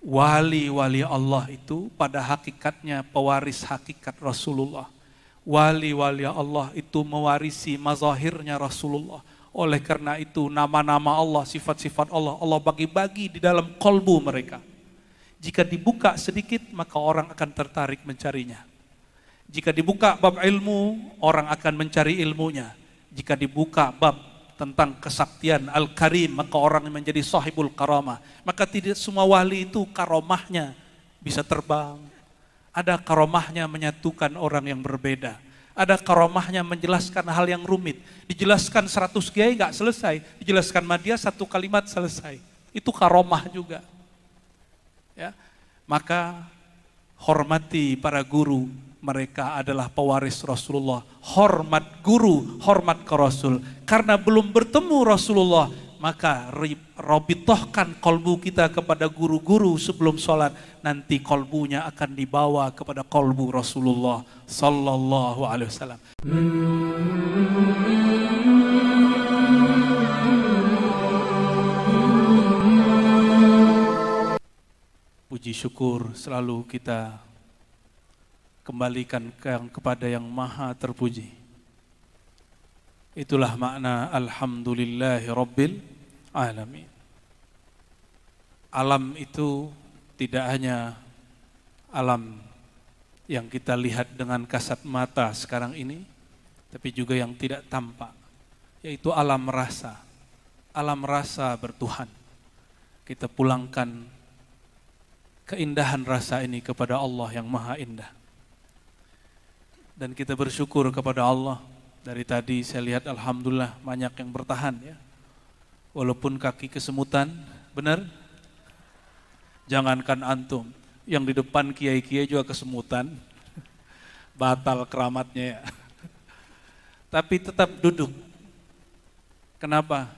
Wali-wali Allah itu pada hakikatnya pewaris hakikat Rasulullah. Wali-wali Allah itu mewarisi mazahirnya Rasulullah. Oleh karena itu nama-nama Allah, sifat-sifat Allah, Allah bagi-bagi di dalam kolbu mereka. Jika dibuka sedikit maka orang akan tertarik mencarinya. Jika dibuka bab ilmu, orang akan mencari ilmunya. Jika dibuka bab tentang kesaktian Al-Karim, maka orang menjadi sahibul karamah. Maka tidak semua wali itu karamahnya bisa terbang. Ada karamahnya menyatukan orang yang berbeda. Ada karamahnya menjelaskan hal yang rumit. Dijelaskan 100 kiai gak selesai. Dijelaskan Madiyah 1 kalimat selesai. Itu karamah juga. Ya. Maka hormati para guru. Mereka adalah pewaris Rasulullah. Hormat guru, hormat ke Rasul. Karena belum bertemu Rasulullah, maka robitohkan kolbu kita kepada guru-guru sebelum sholat. Nanti kolbunya akan dibawa kepada kolbu Rasulullah Sallallahu Alaihi Wasallam. Puji syukur selalu kita kembalikan kepada yang maha terpuji. Itulah makna alhamdulillahi rabbil alamin. Alam itu tidak hanya alam yang kita lihat dengan kasat mata sekarang ini, tapi juga yang tidak tampak, yaitu alam rasa. Alam rasa bertuhan. Kita pulangkan keindahan rasa ini kepada Allah yang maha indah. Dan kita bersyukur kepada Allah. Dari tadi saya lihat alhamdulillah banyak yang bertahan ya. Walaupun kaki kesemutan, benar? Jangankan antum, yang di depan kiai-kiai juga kesemutan. Batal keramatnya ya. Tapi tetap duduk. Kenapa?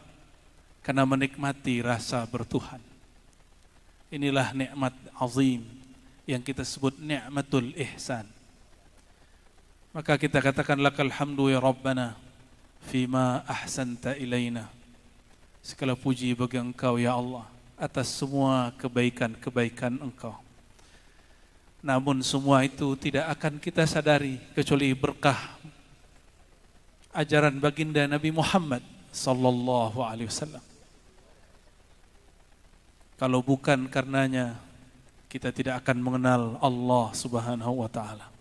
Karena menikmati rasa bertuhan. Inilah nikmat azim yang kita sebut ni'matul ihsan. Maka kita katakan lakal hamdu ya Rabbana fima ahsanta ilaina. Segala puji bagi Engkau ya Allah atas semua kebaikan-kebaikan Engkau. Namun semua itu tidak akan kita sadari kecuali berkah ajaran baginda Nabi Muhammad sallallahu alaihi wasallam. Kalau bukan karenanya kita tidak akan mengenal Allah Subhanahu wa taala.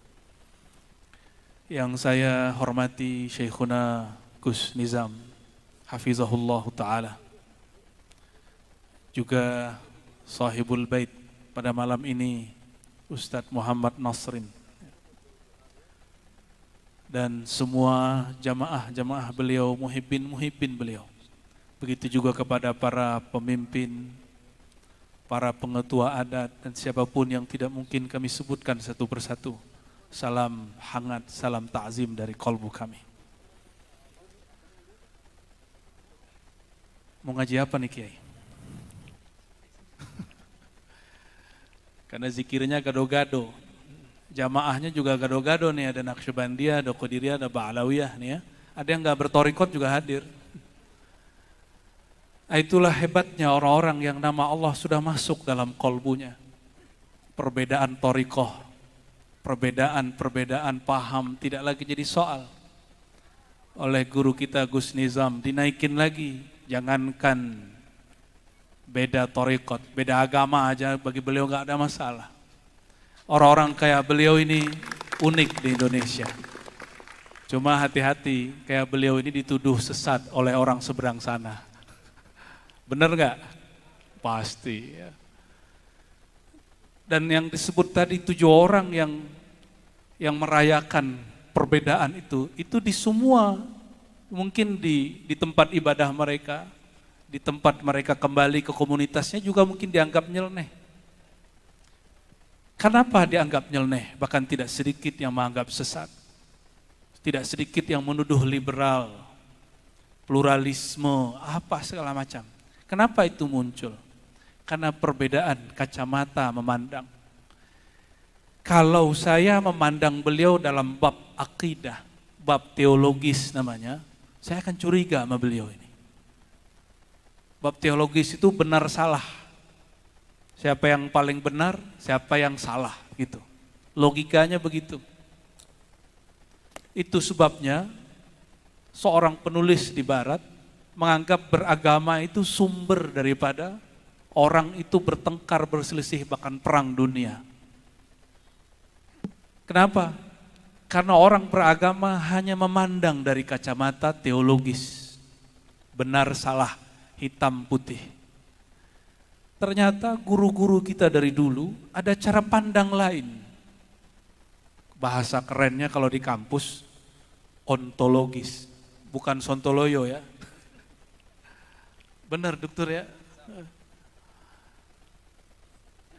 Yang saya hormati Syekhuna Gus Nizam hafizahullah ta'ala, juga sahibul bait pada malam ini Ustadz Muhammad Nasrin, dan semua jamaah-jamaah beliau, muhibbin beliau. Begitu juga kepada para pemimpin, para pengetua adat, dan siapapun yang tidak mungkin kami sebutkan satu persatu. Salam hangat, salam ta'zim dari kolbu kami. Mau ngaji apa nih Kiai? Karena zikirnya gado-gado. Jamaahnya juga gado-gado nih, ada Naqsyabandiyah, ada Qadiriyah, ada Ba'alawiyah nih ya. Ada yang gak bertorikot juga hadir. Itulah hebatnya orang-orang yang nama Allah sudah masuk dalam kolbunya. Perbedaan torikoh, perbedaan paham tidak lagi jadi soal. Oleh guru kita Gus Nizam dinaikin lagi. Jangankan beda torikot, beda agama aja bagi beliau gak ada masalah. Orang-orang kayak beliau ini unik di Indonesia. Cuma hati-hati, kayak beliau ini dituduh sesat oleh orang seberang sana. Bener gak? Pasti ya. Dan yang disebut tadi 7 orang yang merayakan perbedaan itu di semua, mungkin di tempat ibadah mereka, di tempat mereka kembali ke komunitasnya juga mungkin dianggap nyeleneh. Kenapa dianggap nyeleneh? Bahkan tidak sedikit yang menganggap sesat. Tidak sedikit yang menuduh liberal, pluralisme, apa segala macam. Kenapa itu muncul? Karena perbedaan kacamata memandang. Kalau saya memandang beliau dalam bab akidah, bab teologis namanya, saya akan curiga sama beliau ini. Bab teologis itu benar salah. Siapa yang paling benar, siapa yang salah gitu. Logikanya begitu. Itu sebabnya seorang penulis di barat menganggap beragama itu sumber daripada orang itu bertengkar, berselisih, bahkan perang dunia. Kenapa? Karena orang beragama hanya memandang dari kacamata teologis. Benar salah, hitam putih. Ternyata guru-guru kita dari dulu ada cara pandang lain. Bahasa kerennya kalau di kampus, ontologis. Bukan sontoloyo ya. Benar dokter ya.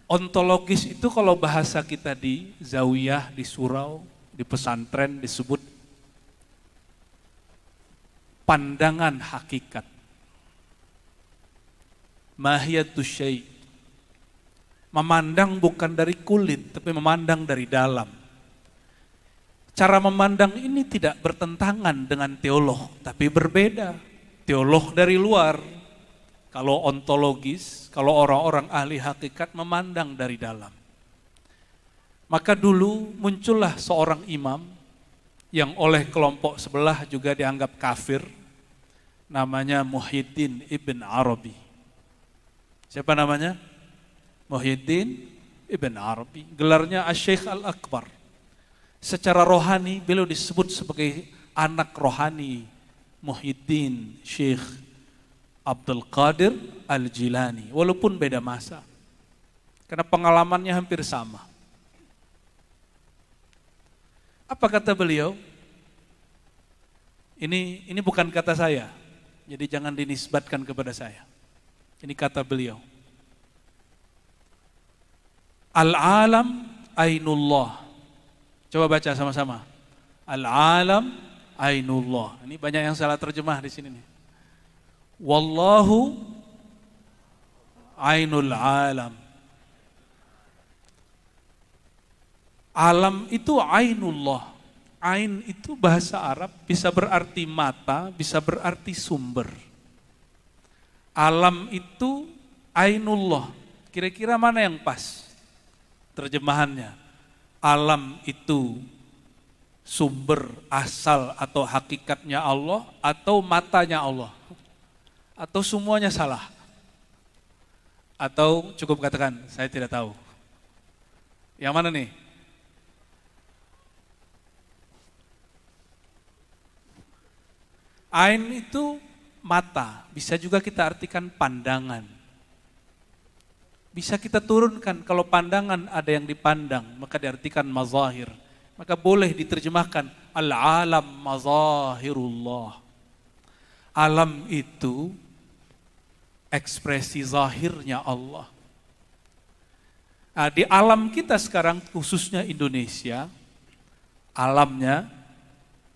Ontologis itu kalau bahasa kita di zawiyah, di surau, di pesantren disebut pandangan hakikat. Mahiyatus syai'. Memandang bukan dari kulit, tapi memandang dari dalam. Cara memandang ini tidak bertentangan dengan teolog, tapi berbeda. Teolog dari luar, kalau ontologis, kalau orang-orang ahli hakikat memandang dari dalam. Maka dulu muncullah seorang imam yang oleh kelompok sebelah juga dianggap kafir, namanya Muhyiddin Ibn Arabi. Siapa namanya? Muhyiddin Ibn Arabi. Gelarnya Asy-Syaikh Al-Akbar. Secara rohani beliau disebut sebagai anak rohani Muhyiddin Syekh Abdul Qadir Al-Jilani, walaupun beda masa. Karena pengalamannya hampir sama. Apa kata beliau? Ini bukan kata saya. Jadi jangan dinisbatkan kepada saya. Ini kata beliau. Al-alam ainullah. Coba baca sama-sama. Al-alam ainullah. Ini banyak yang salah terjemah di sini nih. Wallahu ainul alam. Alam itu ainullah. Ain itu bahasa Arab bisa berarti mata, bisa berarti sumber. Alam itu ainullah. Kira-kira mana yang pas terjemahannya? Alam itu sumber asal atau hakikatnya Allah atau matanya Allah? Atau semuanya salah? Atau cukup katakan, saya tidak tahu. Yang mana nih? Ain itu mata, bisa juga kita artikan pandangan. Bisa kita turunkan, kalau pandangan ada yang dipandang, maka diartikan mazahir. Maka boleh diterjemahkan, al-alam mazahirullah. Alam itu ekspresi zahirnya Allah. Nah, di alam kita sekarang, khususnya Indonesia, alamnya,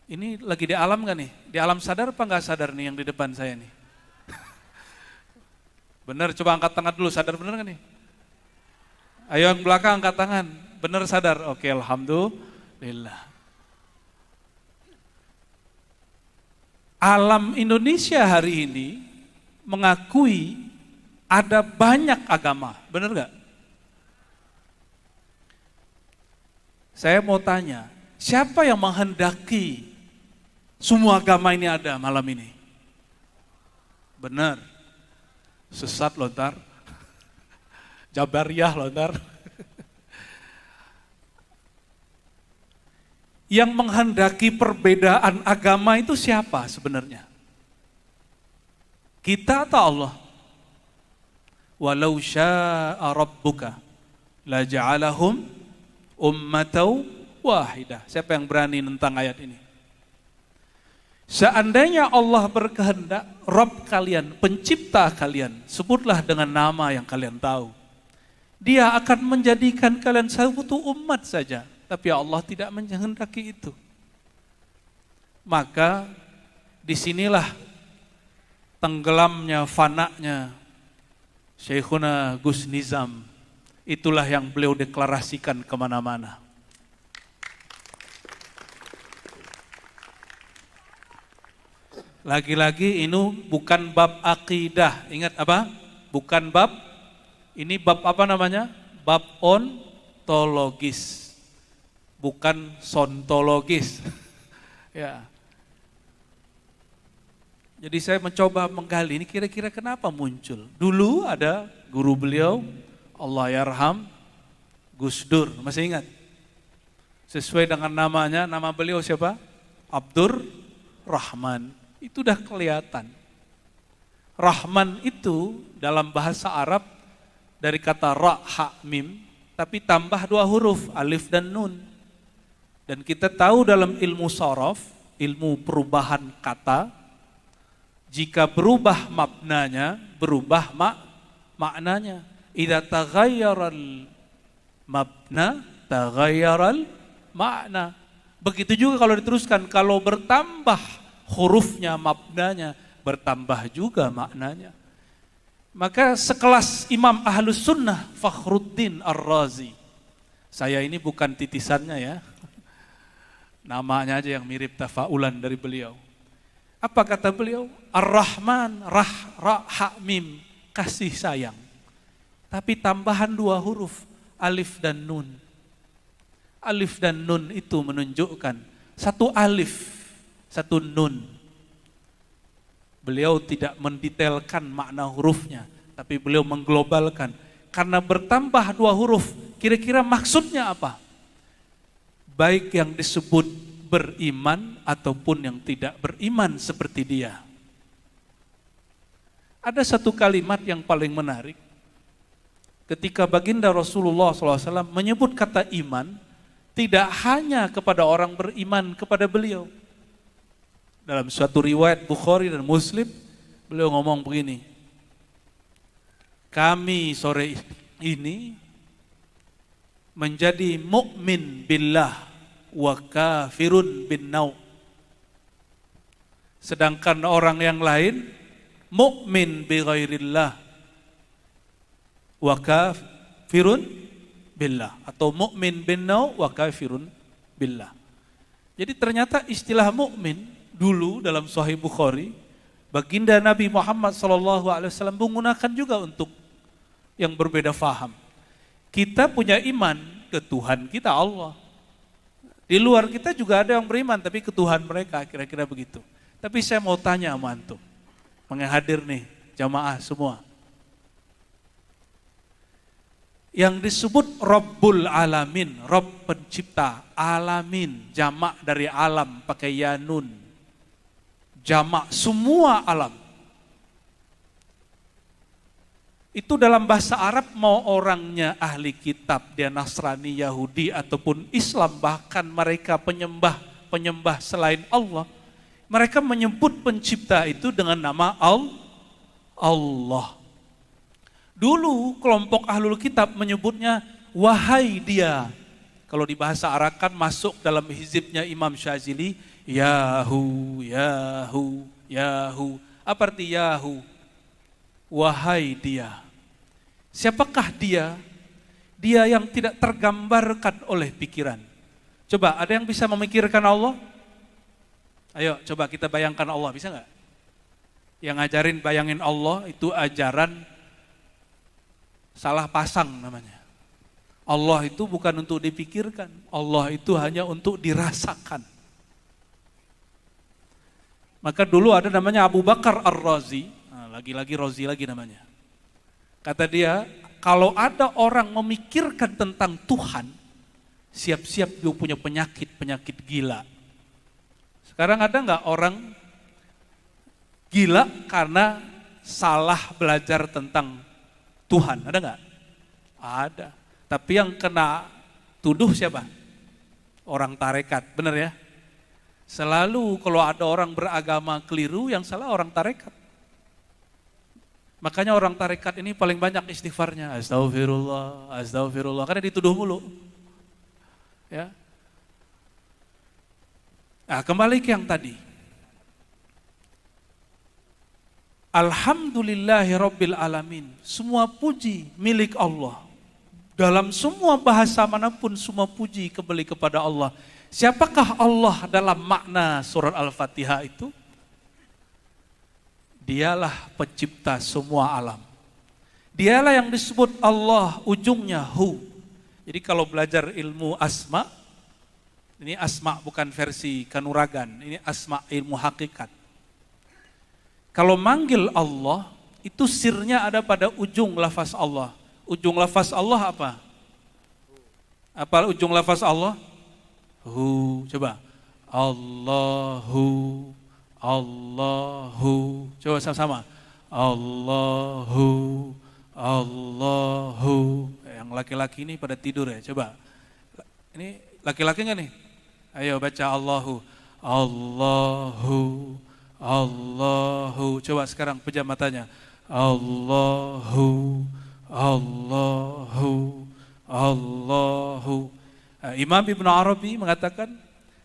ini lagi di alam gak nih? Di alam sadar apa gak sadar nih yang di depan saya nih? Benar, coba angkat tangan dulu, sadar benar gak nih? Ayo yang belakang angkat tangan, benar sadar? Oke, alhamdulillah. Alam Indonesia hari ini mengakui ada banyak agama, benar gak? Saya mau tanya, siapa yang menghendaki semua agama ini ada malam ini? Benar. Sesat lontar, Jabariyah lontar. Yang menghendaki perbedaan agama itu siapa sebenarnya? Kita atau Allah? Walau syaa rabbuka la ja'alahum ummatan wahidah. Siapa yang berani tentang ayat ini? Seandainya Allah berkehendak, Rabb kalian, pencipta kalian, sebutlah dengan nama yang kalian tahu. Dia akan menjadikan kalian satu umat saja, tapi Allah tidak menghendaki itu. Maka disinilah tenggelamnya, fananya Syekhuna Gus Nizam. Itulah yang beliau deklarasikan kemana-mana. Lagi-lagi ini bukan bab akidah. Ingat apa? Bukan bab Ini bab apa namanya? Bab ontologis, bukan sontologis. Ya. Jadi saya mencoba menggali ini kira-kira kenapa muncul. Dulu ada guru beliau, Allahyarham, Gus Dur, masih ingat? Sesuai dengan namanya, nama beliau siapa? Abdur Rahman. Itu udah kelihatan. Rahman itu dalam bahasa Arab dari kata ra, ha, mim, tapi tambah 2 huruf, alif dan nun. Dan kita tahu dalam ilmu sharaf, ilmu perubahan kata, jika berubah maknanya, berubah maknanya. Idza taghayyaral mabna, taghayyaral makna. Begitu juga kalau diteruskan, kalau bertambah hurufnya, maknanya, bertambah juga maknanya. Maka sekelas Imam Ahlus Sunnah Fakhruddin Ar-Razi, saya ini bukan titisannya ya, namanya aja yang mirip tafaulan dari beliau. Apa kata beliau? Ar-Rahman, ra, ha, mim, kasih sayang. Tapi tambahan 2 huruf, alif dan nun. Alif dan nun itu menunjukkan 1 alif, 1 nun. Beliau tidak mendetailkan makna hurufnya, tapi beliau mengglobalkan. Karena bertambah 2 huruf, kira-kira maksudnya apa? Baik yang disebut beriman ataupun yang tidak beriman seperti dia. Ada satu kalimat yang paling menarik. Ketika baginda Rasulullah SAW menyebut kata iman, tidak hanya kepada orang beriman kepada beliau. Dalam suatu riwayat Bukhari dan Muslim, beliau ngomong begini, kami sore ini menjadi mukmin billah wa kafirun bin nau. Sedangkan orang yang lain mukmin bi ghairillah wa kafirun billah, atau mukmin bin nau wa kafirun billah. Jadi ternyata istilah mukmin dulu dalam Sahih Bukhari, baginda Nabi Muhammad SAW menggunakan juga untuk yang berbeda faham. Kita punya iman ke Tuhan kita Allah. Di luar kita juga ada yang beriman, tapi ke Tuhan mereka, kira-kira begitu. Tapi saya mau tanya sama antum, menghadir nih jamaah semua. Yang disebut Rabbul Alamin, Rabb pencipta, Alamin, jamak dari alam, pakai yanun. Jamak semua alam. Itu dalam bahasa Arab, mau orangnya ahli kitab, dia Nasrani, Yahudi, ataupun Islam, bahkan mereka penyembah selain Allah, mereka menyebut pencipta itu dengan nama Allah. Dulu kelompok ahlul kitab menyebutnya wahai dia. Kalau di bahasa Arab kan masuk dalam hizibnya Imam Syazili, Yahu, Yahu, Yahu. Apa arti Yahu? Wahai dia. Siapakah dia? Dia yang tidak tergambarkan oleh pikiran. Coba, ada yang bisa memikirkan Allah? Ayo, coba kita bayangkan Allah, bisa nggak? Yang ngajarin bayangin Allah itu ajaran salah pasang namanya. Allah itu bukan untuk dipikirkan, Allah itu hanya untuk dirasakan. Maka dulu ada namanya Abu Bakar Ar-Razi, nah, lagi-lagi Razi lagi namanya. Kata dia, kalau ada orang memikirkan tentang Tuhan, siap-siap dia punya penyakit gila. Sekarang ada nggak orang gila karena salah belajar tentang Tuhan? Ada nggak? Ada. Tapi yang kena tuduh siapa? Orang tarekat, benar ya? Selalu kalau ada orang beragama keliru, yang salah orang tarekat. Makanya orang tarekat ini paling banyak istighfarnya, astagfirullah, astagfirullah, karena dituduh mulu. Ya. Nah, kembali ke yang tadi. Alhamdulillahi Rabbil Alamin, semua puji milik Allah. Dalam semua bahasa manapun semua puji kembali kepada Allah. Siapakah Allah dalam makna surat Al-Fatihah itu? Dialah pencipta semua alam. Dialah yang disebut Allah, ujungnya hu. Jadi kalau belajar ilmu asma, ini asma bukan versi kanuragan, ini asma ilmu hakikat. Kalau manggil Allah, itu sirnya ada pada ujung lafaz Allah. Ujung lafaz Allah apa? Apa ujung lafaz Allah? Hu. Coba. Allahu, Allahu. Coba sama-sama. Allahu, Allahu. Yang laki-laki ini pada tidur ya, coba. Ini laki-laki enggak nih? Ayo baca Allahu. Allahu, Allahu. Coba sekarang pejam matanya. Allahu, Allahu, Allahu. Imam Ibn Arabi mengatakan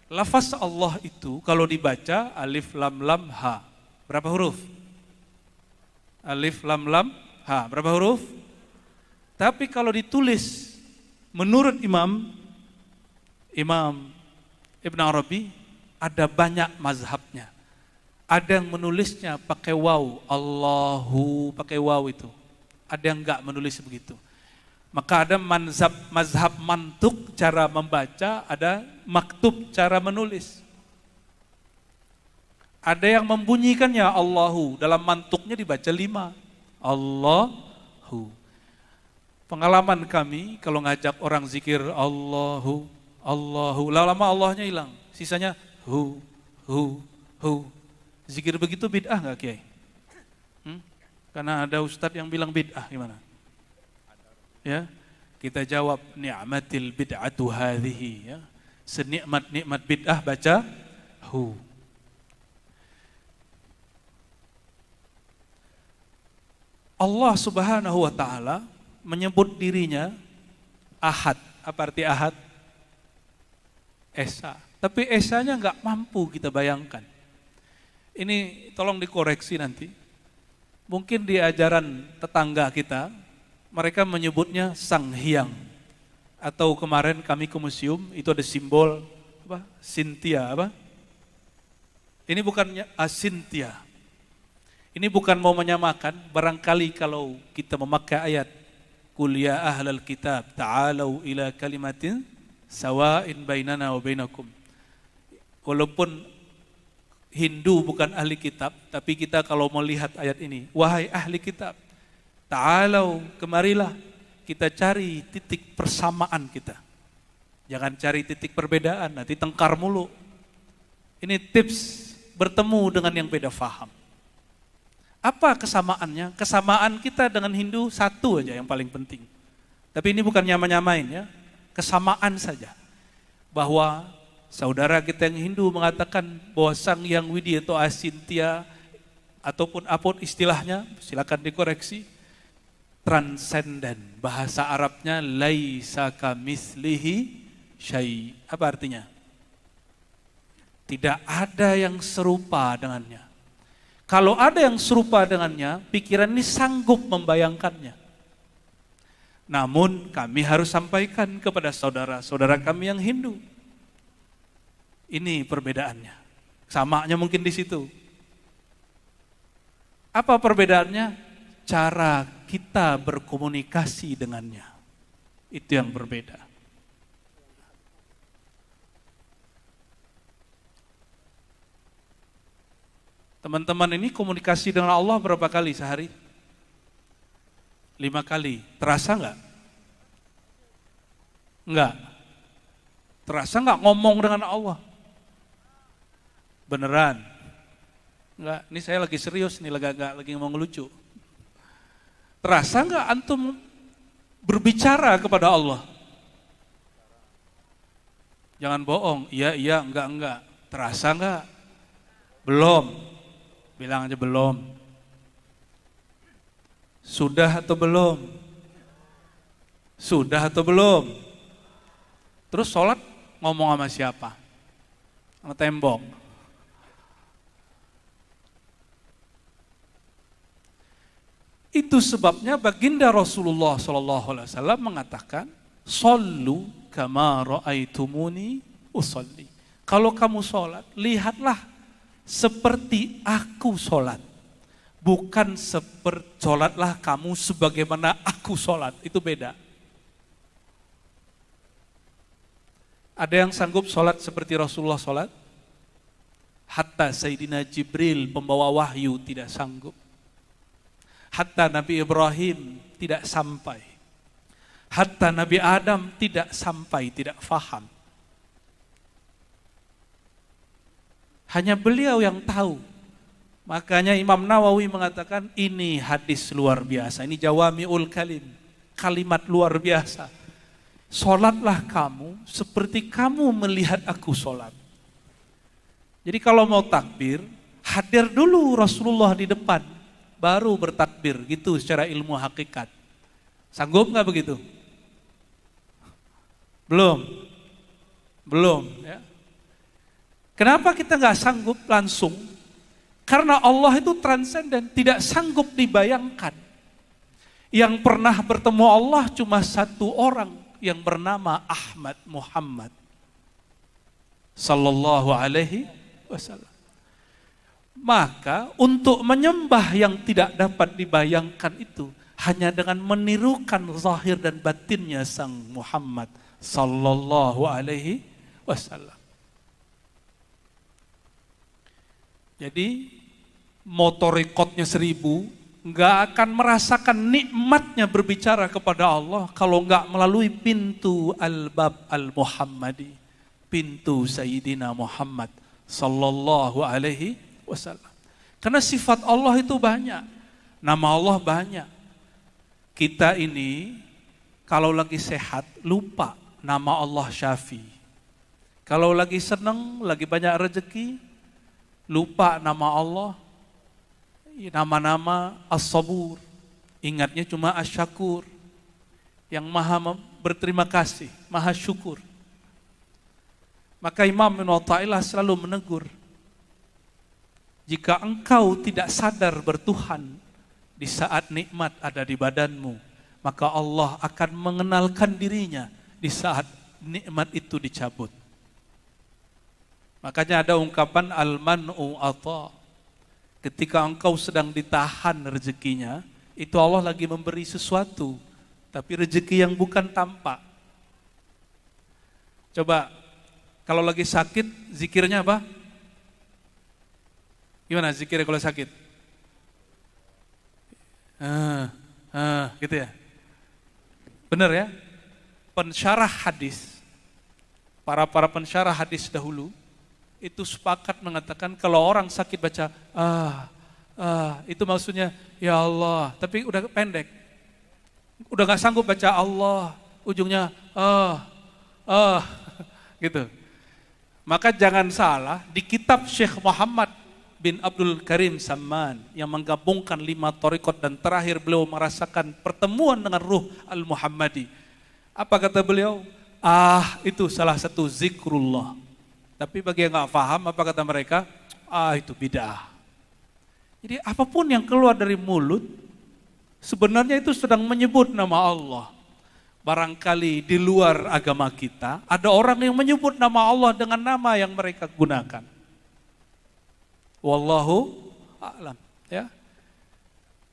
lafaz Allah itu kalau dibaca alif lam lam ha. Berapa huruf? Alif lam lam ha. Berapa huruf? Tapi kalau ditulis menurut Imam Ibn Arabi ada banyak mazhabnya. Ada yang menulisnya pakai waw, Allahu pakai waw itu. Ada yang enggak menulis begitu. Maka ada mazhab mantuk cara membaca, ada maktub cara menulis. Ada yang membunyikannya Allahu, dalam mantuknya dibaca 5. Allahu. Pengalaman kami kalau ngajak orang zikir Allahu, Allahu, lama-lama Allahnya hilang, sisanya hu. Zikir begitu bid'ah enggak, Kiai? Karena ada ustadz yang bilang bid'ah, gimana? Ya, kita jawab ni'matil bid'atu hadhihi, ya. Senikmat-nikmat bid'ah baca hu. Allah Subhanahu wa taala menyebut dirinya Ahad. Apa arti Ahad? Esa. Tapi esanya enggak mampu kita bayangkan. Ini tolong dikoreksi nanti. Mungkin di ajaran tetangga kita mereka menyebutnya Sang Hyang. Atau kemarin kami ke museum itu ada simbol apa? Sintia apa? Ini bukannya Asintia. Ini bukan mau menyamakan, barangkali kalau kita memakai ayat Qul ya ahlal kitab ta'alau ila kalimatin sawa'in bainana wa bainakum. Walaupun Hindu bukan ahli kitab, tapi kita kalau melihat ayat ini, wahai ahli kitab, ta'alau, kemarilah kita cari titik persamaan kita. Jangan cari titik perbedaan, nanti tengkar mulu. Ini tips bertemu dengan yang beda faham. Apa kesamaannya? Kesamaan kita dengan Hindu satu aja yang paling penting. Tapi ini bukan nyama-nyamain ya, kesamaan saja. Bahwa saudara kita yang Hindu mengatakan bahwa Sang Hyang Widi atau Asintia ataupun apapun istilahnya, silakan dikoreksi, transenden. Bahasa Arabnya laisa kamitslihi syai'. Apa artinya? Tidak ada yang serupa dengannya. Kalau ada yang serupa dengannya, pikiran ini sanggup membayangkannya. Namun kami harus sampaikan kepada saudara-saudara kami yang Hindu. Ini perbedaannya. Samanya mungkin di situ. Apa perbedaannya? Cara kita berkomunikasi dengannya. Itu yang berbeda. Teman-teman ini komunikasi dengan Allah berapa kali sehari? 5 kali. Terasa enggak? Enggak. Terasa enggak ngomong dengan Allah? Beneran? Enggak, ini saya lagi serius nih, lagi ngomong lucu. Terasa enggak antum berbicara kepada Allah? Jangan bohong, iya, enggak. Terasa enggak? Belum. Bilang aja belum. Sudah atau belum? Sudah atau belum? Terus sholat ngomong sama siapa? Sama tembok. Itu sebabnya baginda Rasulullah SAW mengatakan, "Shollu kama ra'aitumuni usolli." Kalau kamu sholat, lihatlah seperti aku sholat. Bukan sholatlah kamu sebagaimana aku sholat, itu beda. Ada yang sanggup sholat seperti Rasulullah sholat? Hatta Sayyidina Jibril pembawa wahyu tidak sanggup. Hatta Nabi Ibrahim tidak sampai. Hatta Nabi Adam tidak sampai, tidak faham. Hanya beliau yang tahu. Makanya Imam Nawawi mengatakan ini hadis luar biasa. Ini jawami'ul kalim, kalimat luar biasa. Sholatlah kamu seperti kamu melihat aku sholat. Jadi kalau mau takbir, hadir dulu Rasulullah di depan, baru bertakbir, gitu secara ilmu hakikat. Sanggup nggak begitu? Belum. Ya. Kenapa kita nggak sanggup langsung? Karena Allah itu transenden, tidak sanggup dibayangkan. Yang pernah bertemu Allah cuma satu orang yang bernama Ahmad Muhammad sallallahu alaihi wasallam. Maka untuk menyembah yang tidak dapat dibayangkan itu hanya dengan menirukan zahir dan batinnya sang Muhammad sallallahu alaihi wasallam. Jadi motorikotnya 1000 nggak akan merasakan nikmatnya berbicara kepada Allah kalau nggak melalui pintu al-bab al-Muhammadi, pintu Sayyidina Muhammad sallallahu alaihi wasallam. Karena sifat Allah itu banyak, nama Allah banyak. Kita ini kalau lagi sehat lupa nama Allah Syafi. Kalau lagi senang, lagi banyak rezeki, lupa nama Allah. Nama-nama As-Sabur, ingatnya cuma Asy-Syakur, yang maha berterima kasih, maha syukur. Maka Imam Ibnu Athaillah selalu menegur, jika engkau tidak sadar bertuhan di saat nikmat ada di badanmu, maka Allah akan mengenalkan dirinya di saat nikmat itu dicabut. Makanya ada ungkapan al-man'u ata. Ketika engkau sedang ditahan rezekinya, itu Allah lagi memberi sesuatu, tapi rezeki yang bukan tampak. Coba, kalau lagi sakit, zikirnya apa? Gimana zikirnya kalau sakit? Gitu ya? Benar ya? Pensyarah hadis, para pensyarah hadis dahulu, itu sepakat mengatakan kalau orang sakit baca itu maksudnya ya Allah, tapi udah pendek, udah gak sanggup baca Allah, ujungnya gitu. Maka jangan salah, di kitab Syekh Muhammad bin Abdul Karim Samman yang menggabungkan 5 thariqat dan terakhir beliau merasakan pertemuan dengan ruh al-Muhammadi, apa kata beliau? Itu salah satu zikrullah. Tapi bagi yang nggak paham, apa kata mereka? Itu bid'ah. Jadi apapun yang keluar dari mulut, sebenarnya itu sedang menyebut nama Allah. Barangkali di luar agama kita, ada orang yang menyebut nama Allah dengan nama yang mereka gunakan. Wallahu a'lam. Ya.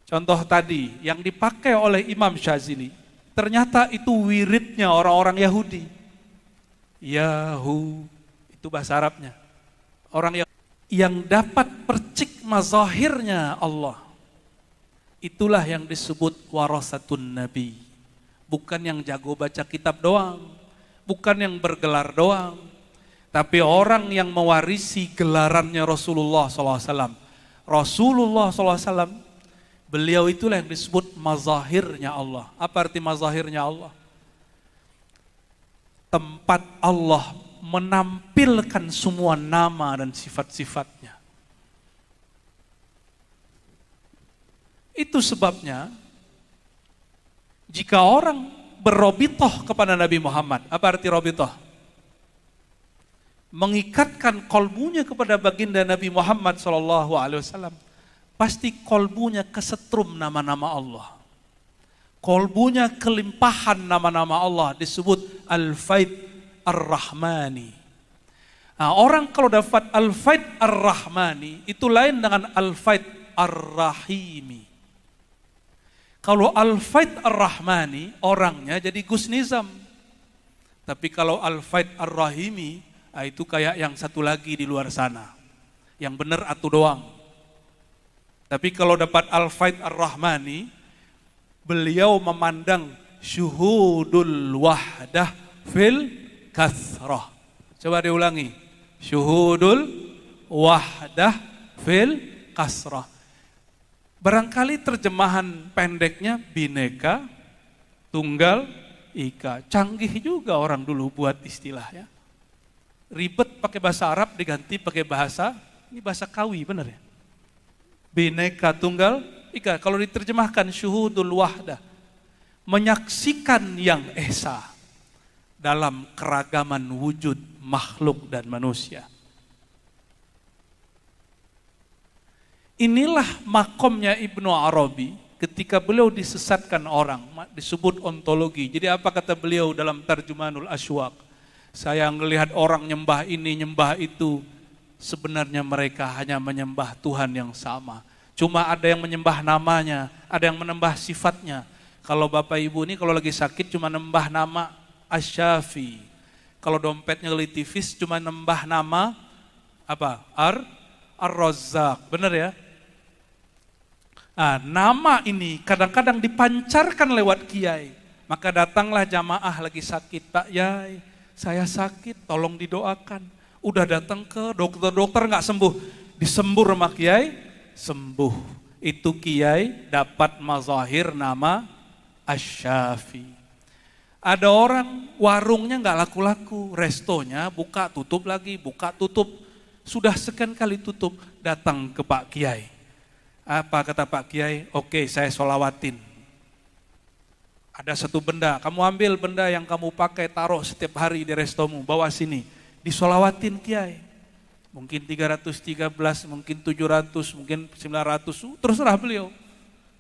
Contoh tadi, yang dipakai oleh Imam Syazili, ternyata itu wiridnya orang-orang Yahudi. Itu bahasa Arabnya. Orang yang dapat percik mazahirnya Allah. Itulah yang disebut warasatun Nabi. Bukan yang jago baca kitab doang. Bukan yang bergelar doang. Tapi orang yang mewarisi gelarannya Rasulullah SAW. Rasulullah SAW, beliau itulah yang disebut mazahirnya Allah. Apa arti mazahirnya Allah? Tempat Allah menampilkan semua nama dan sifat-sifatnya. Itu sebabnya jika orang berrobitoh kepada Nabi Muhammad, apa arti robitoh? Mengikatkan kolbunya kepada baginda Nabi Muhammad SAW, pasti kolbunya kesetrum nama-nama Allah. Kolbunya kelimpahan nama-nama Allah, disebut Al-Faid Ar-Rahmani. Nah, orang kalau dapat Al-Faid Ar-Rahmani itu lain dengan Al-Faid Ar-Rahimi. Kalau Al-Faid Ar-Rahmani, orangnya jadi Gus Nizam. Tapi kalau Al-Faid Ar-Rahimi, itu kayak yang satu lagi di luar sana. Yang benar atu doang. Tapi kalau dapat Al-Faid Ar-Rahmani, beliau memandang syuhudul wahdah fil kathrah. Coba diulangi. Syuhudul wahdah fil kasrah. Barangkali terjemahan pendeknya bineka, tunggal, ika. Canggih juga orang dulu buat istilahnya. Ribet pakai bahasa Arab diganti pakai bahasa, ini bahasa Kawi benar ya? Bineka, tunggal, ika. Kalau diterjemahkan syuhudul wahdah, menyaksikan yang esa dalam keragaman wujud makhluk dan manusia. Inilah makomnya Ibnu Arabi ketika beliau disesatkan orang, disebut ontologi. Jadi apa kata beliau dalam Tarjumanul Asywaq? Saya melihat orang nyembah ini, nyembah itu, sebenarnya mereka hanya menyembah Tuhan yang sama. Cuma ada yang menyembah namanya, ada yang menyembah sifatnya. Kalau Bapak Ibu ini kalau lagi sakit cuma nembah nama Asy-Syafi. Kalau dompetnya litipis cuma nembah nama apa? Ar-Razzaq. Benar ya? Nah, nama ini kadang-kadang dipancarkan lewat kiai. Maka datanglah jamaah lagi sakit. Pak Yai, saya sakit, tolong didoakan. Udah datang ke dokter-dokter nggak sembuh. Disembur sama kiai, sembuh. Itu kiai dapat mazahir nama Asy-Syafi. Ada orang warungnya nggak laku-laku, restonya buka tutup lagi, buka tutup. Sudah sekian kali tutup, datang ke Pak Kiai. Apa kata Pak Kiai? Oke, saya sholawatin. Ada satu benda, kamu ambil benda yang kamu pakai, taruh setiap hari di restomu, bawa sini. Disolawatin Kiai. Mungkin 313, mungkin 700, mungkin 900, terserah beliau.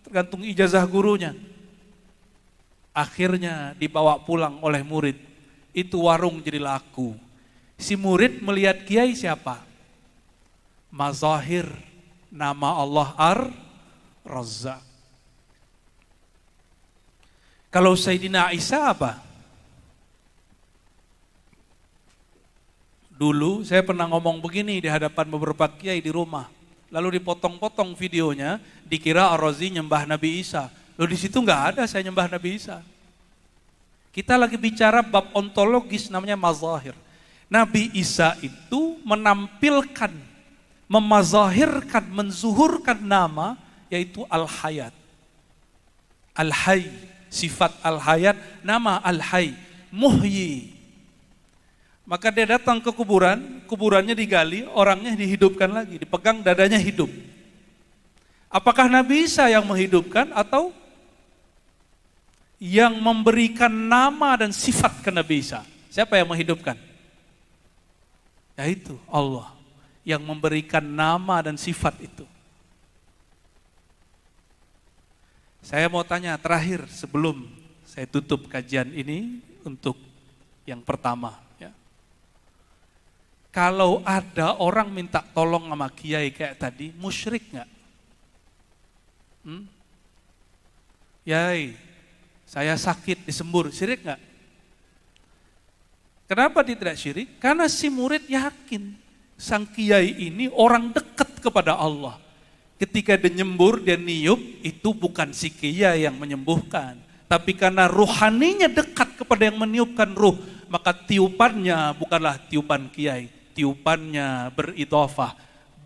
Tergantung ijazah gurunya. Akhirnya dibawa pulang oleh murid. Itu warung jadi laku. Si murid melihat Kiai siapa? Mazahir nama Allah Ar-Razzaq. Kalau Sayyidina Isa apa? Dulu saya pernah ngomong begini di hadapan beberapa kiai di rumah. Lalu dipotong-potong videonya, dikira Ar-Razi nyembah Nabi Isa. Loh di situ nggak ada saya nyembah Nabi Isa. Kita lagi bicara bab ontologis namanya mazahir. Nabi Isa itu menampilkan, memazahirkan, menzuhurkan nama yaitu Al-Hayat. Al-Hayy, sifat Al-Hayat, nama Al-Hayy, Muhyi. Maka dia datang ke kuburan, kuburannya digali, orangnya dihidupkan lagi, dipegang dadanya hidup. Apakah Nabi Isa yang menghidupkan atau yang memberikan nama dan sifat ke Nabi Isa? Siapa yang menghidupkan? Yaitu Allah yang memberikan nama dan sifat itu. Saya mau tanya terakhir sebelum saya tutup kajian ini untuk yang pertama. Ya. Kalau ada orang minta tolong sama kiai kayak tadi, musyrik nggak? Yai, saya sakit disembur, syirik nggak? Kenapa dia tidak syirik? Karena si murid yakin sang kiai ini orang dekat kepada Allah. Ketika dia nyembur, dia niup, itu bukan si kiai yang menyembuhkan. Tapi karena ruhaninya dekat kepada yang meniupkan ruh, maka tiupannya bukanlah tiupan kiai. Tiupannya beridhofah,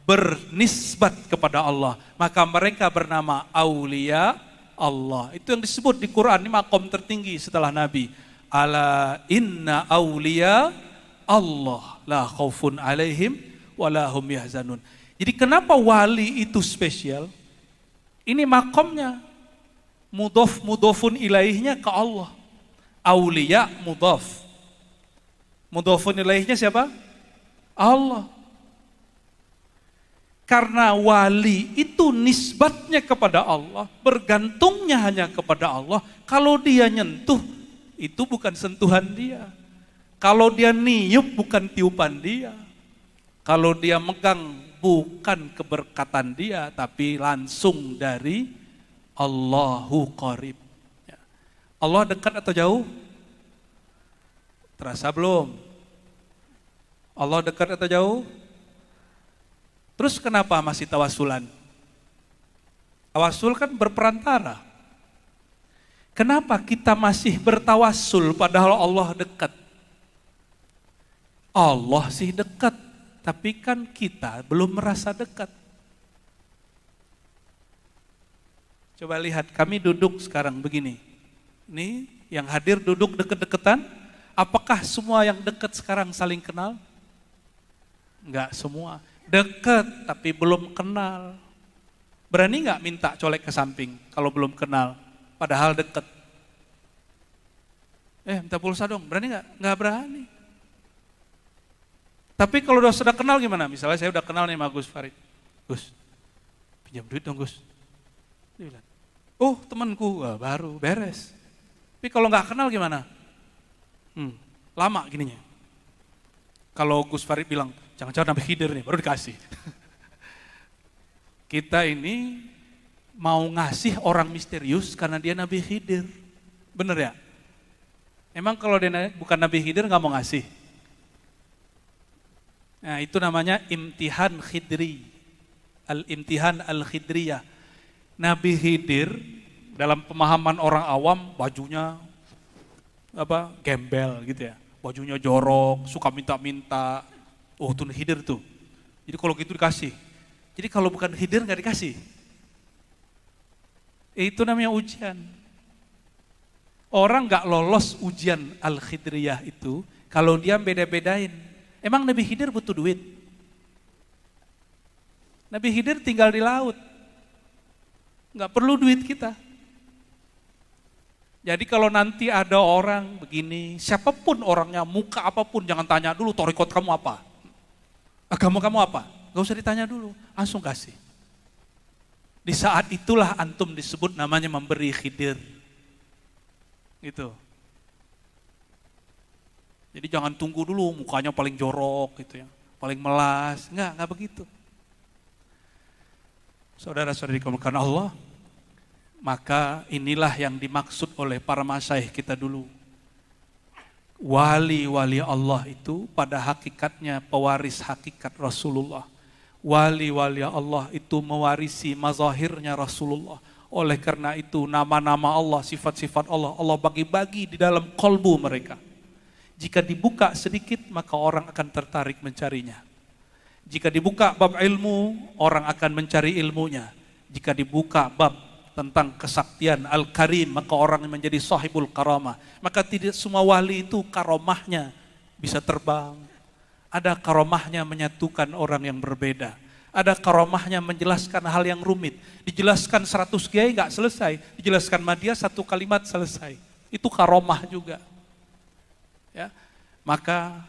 bernisbat kepada Allah. Maka mereka bernama Aulia Allah. Itu yang disebut di Quran, ini makom tertinggi setelah Nabi. Ala inna aulia Allah la khaufun alaihim walahum yahzanun. Jadi kenapa wali itu spesial? Ini makomnya mudhofun ilaihnya ke Allah. Aulia mudhof. Mudhofun ilaihnya siapa? Allah. Karena wali itu nisbatnya kepada Allah, bergantungnya hanya kepada Allah. Kalau dia nyentuh, itu bukan sentuhan dia. Kalau dia niup, bukan tiupan dia. Kalau dia megang bukan keberkatan dia, tapi langsung dari Allahu qarib. Ya. Allah dekat atau jauh? Terasa belum? Allah dekat atau jauh? Terus kenapa masih tawasulan? Tawasul kan berperantara. Kenapa kita masih bertawasul padahal Allah dekat? Allah sih dekat, tapi kan kita belum merasa dekat. Coba lihat, kami duduk sekarang begini. Ini yang hadir duduk deket-deketan. Apakah semua yang dekat sekarang saling kenal? Enggak semua. Dekat tapi belum kenal. Berani nggak minta colek ke samping kalau belum kenal, padahal dekat? Minta pulsa dong, berani nggak? Nggak berani. Tapi kalau sudah kenal gimana? Misalnya saya udah kenal nih sama Gus Farid. Gus, pinjam duit dong Gus. Dia bilang, oh temanku, baru beres. Tapi kalau nggak kenal gimana? Lama gininya. Kalau Gus Farid bilang, jangan-jangan Nabi Khidir nih, baru dikasih. Kita ini mau ngasih orang misterius karena dia Nabi Khidir. Bener ya? Emang kalau dia bukan Nabi Khidir nggak mau ngasih? Nah itu namanya imtihan khidri. Al-imtihan al-khidriyah. Nabi Khidir dalam pemahaman orang awam bajunya gembel gitu ya. Bajunya jorok, suka minta-minta. Oh itu Khidir tuh. Jadi kalau gitu dikasih. Jadi kalau bukan Khidir nggak dikasih. Itu namanya ujian. Orang nggak lolos ujian al-khidriyah itu kalau dia beda-bedain. Emang Nabi Khidir butuh duit? Nabi Khidir tinggal di laut. Nggak perlu duit kita. Jadi kalau nanti ada orang begini, siapapun orangnya, muka apapun, jangan tanya dulu torikot kamu apa. Agama kamu apa? Gak usah ditanya dulu, langsung kasih. Di saat itulah antum disebut namanya memberi khidir. Gitu. Jadi jangan tunggu dulu mukanya paling jorok gitu ya, paling melas. Enggak begitu. Saudara-saudari dimuliakan Allah, maka inilah yang dimaksud oleh para masyayikh kita dulu. Wali-wali Allah itu pada hakikatnya pewaris hakikat Rasulullah. Wali-wali Allah itu mewarisi mazahirnya Rasulullah. Oleh karena itu nama-nama Allah, sifat-sifat Allah, Allah bagi-bagi di dalam kolbu mereka. Jika dibuka sedikit maka orang akan tertarik mencarinya. Jika dibuka bab ilmu, orang akan mencari ilmunya. Jika dibuka bab tentang kesaktian Al-Karim, maka orang menjadi sahibul karamah. Maka tidak semua wali itu karamahnya bisa terbang. Ada karamahnya menyatukan orang yang berbeda. Ada karamahnya menjelaskan hal yang rumit. Dijelaskan 100 kiai nggak selesai. Dijelaskan Madiyah 1 kalimat selesai. Itu karamah juga. Ya, maka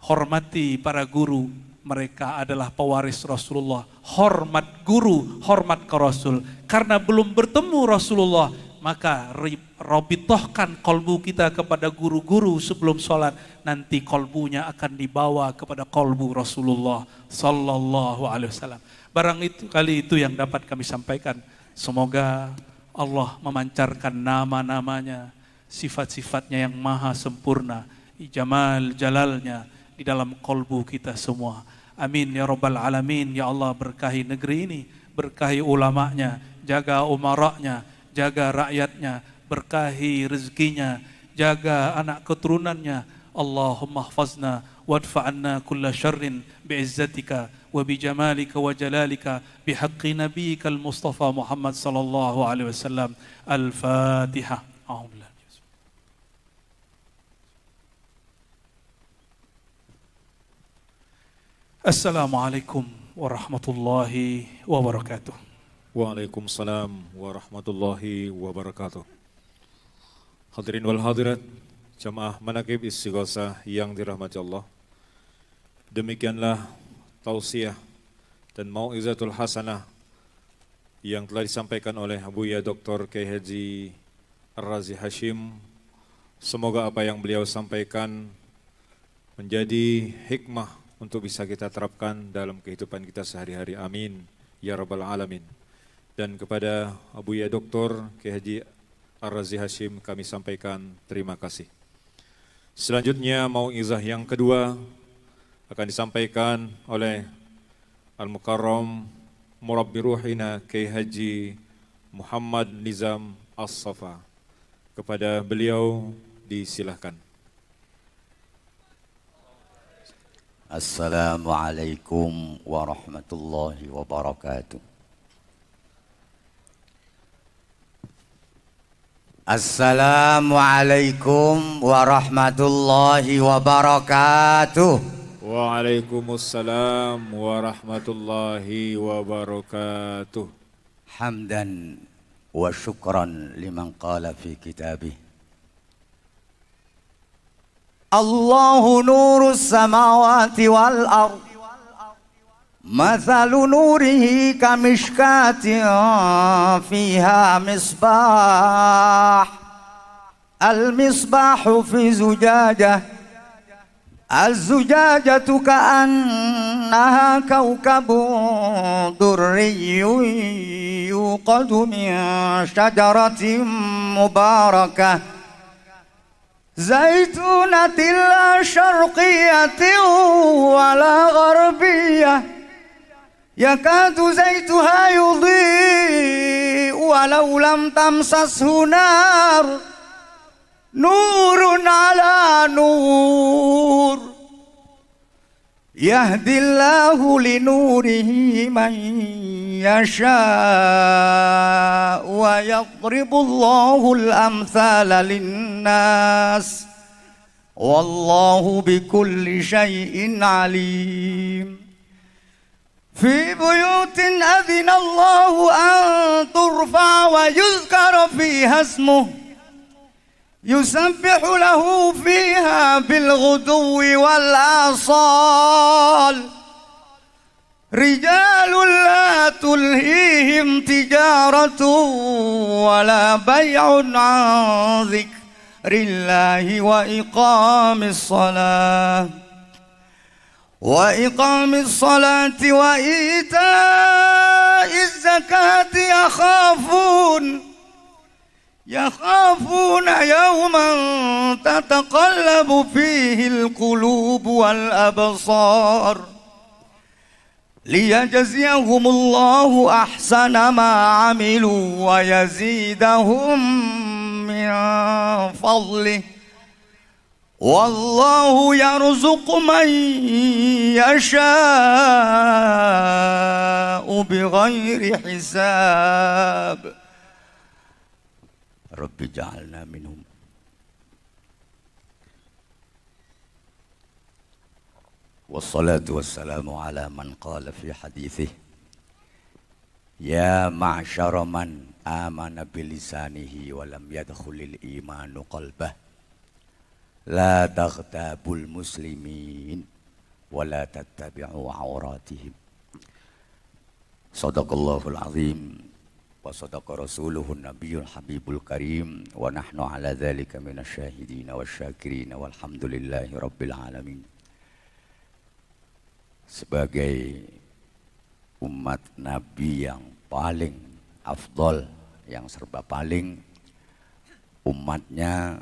hormati para guru. Mereka adalah pewaris Rasulullah. Hormat guru, hormat ke Rasul. Karena belum bertemu Rasulullah, maka robitohkan kolbu kita kepada guru-guru sebelum sholat. Nanti kolbunya akan dibawa kepada kolbu Rasulullah Sallallahu Alaihi Wasallam. Barang itu kali itu yang dapat kami sampaikan. Semoga Allah memancarkan nama-namanya, sifat-sifatnya yang maha sempurna, jamal jalalnya di dalam kolbu kita semua. Amin ya rabbal alamin. Ya Allah, berkahi negeri ini, berkahi ulamanya, jaga umaranya, jaga rakyatnya, berkahi rezekinya, jaga anak keturunannya. Allahumma hafazna wadfa'anna kulla syarrin bi'izzatika wa bijamalika wa jalalika bihaqqi nabiyyika al-Mustafa Muhammad sallallahu alaihi wasallam. Al-Fatihah. Assalamualaikum warahmatullahi wabarakatuh. Waalaikumsalam warahmatullahi wabarakatuh. Hadirin wal hadirat, jamaah manaqib istighosah yang dirahmati Allah. Demikianlah tausiah dan mau'izatul hasanah yang telah disampaikan oleh Buya Dr. Kiai Haji Ar-Razi Hashim. Semoga apa yang beliau sampaikan menjadi hikmah untuk bisa kita terapkan dalam kehidupan kita sehari-hari. Amin ya rabbal alamin. Dan kepada Abu Ya Dr. Kiai Haji Ar-Razi Hashim kami sampaikan terima kasih. Selanjutnya mau'izah yang kedua akan disampaikan oleh Al-Mukarram Murabbi Ruhina Kiai Haji Muhammad Nizam As-Safa. Kepada beliau disilahkan. Assalamualaikum warahmatullahi wabarakatuh. Assalamualaikum warahmatullahi wabarakatuh. Waalaikumsalam warahmatullahi wabarakatuh. Hamdan wa syukran liman qala fi kitabih. Allahu nurus samawati wal ard. Mathalu nurihi kamishkatin fiha misbah. Al-misbahu fi zujajah. Az-zujajatu ka'annaha kawkabun durriyyun yuqadu min syajaratin mubarakah zaitunatin la syarqiyatin wala gharbiyah yakadu zaituha yudhi'u walau lam tamsashu nar nurun ala nur yahdillahu linurihi man yasha wa yadribullahu al-amthala linnas wallahu bikulli syai'in alim. Fi buyutin adhina Allahu an turfa wa yuzkara fiha ismuhu يسبح له فيها بالغدو والآصال رجال لا تلهيهم تجارة ولا بيع عن ذكر الله وإقام الصلاة وإيتاء الزكاة يخافون يوما تتقلب فيه القلوب والأبصار ليجزيهم الله أحسن ما عملوا ويزيدهم من فضله والله يرزق من يشاء بغير حساب Rabbi ja'alna minhum. Wassalatu wassalamu ala man qala fi hadithih ya ma'syara man amana bilisanihi wa lam yadkhulil imanu qalbah la taghtabul muslimin wa la tattabi'u awratihim. Sadaqallahul azim wa sadaqa rasuluhun nabiyul habibul karim wa nahnu ala dhalika minasyahidina wasyakirina walhamdulillahi rabbil alamin. Sebagai umat nabi yang paling afdol, yang serba paling, umatnya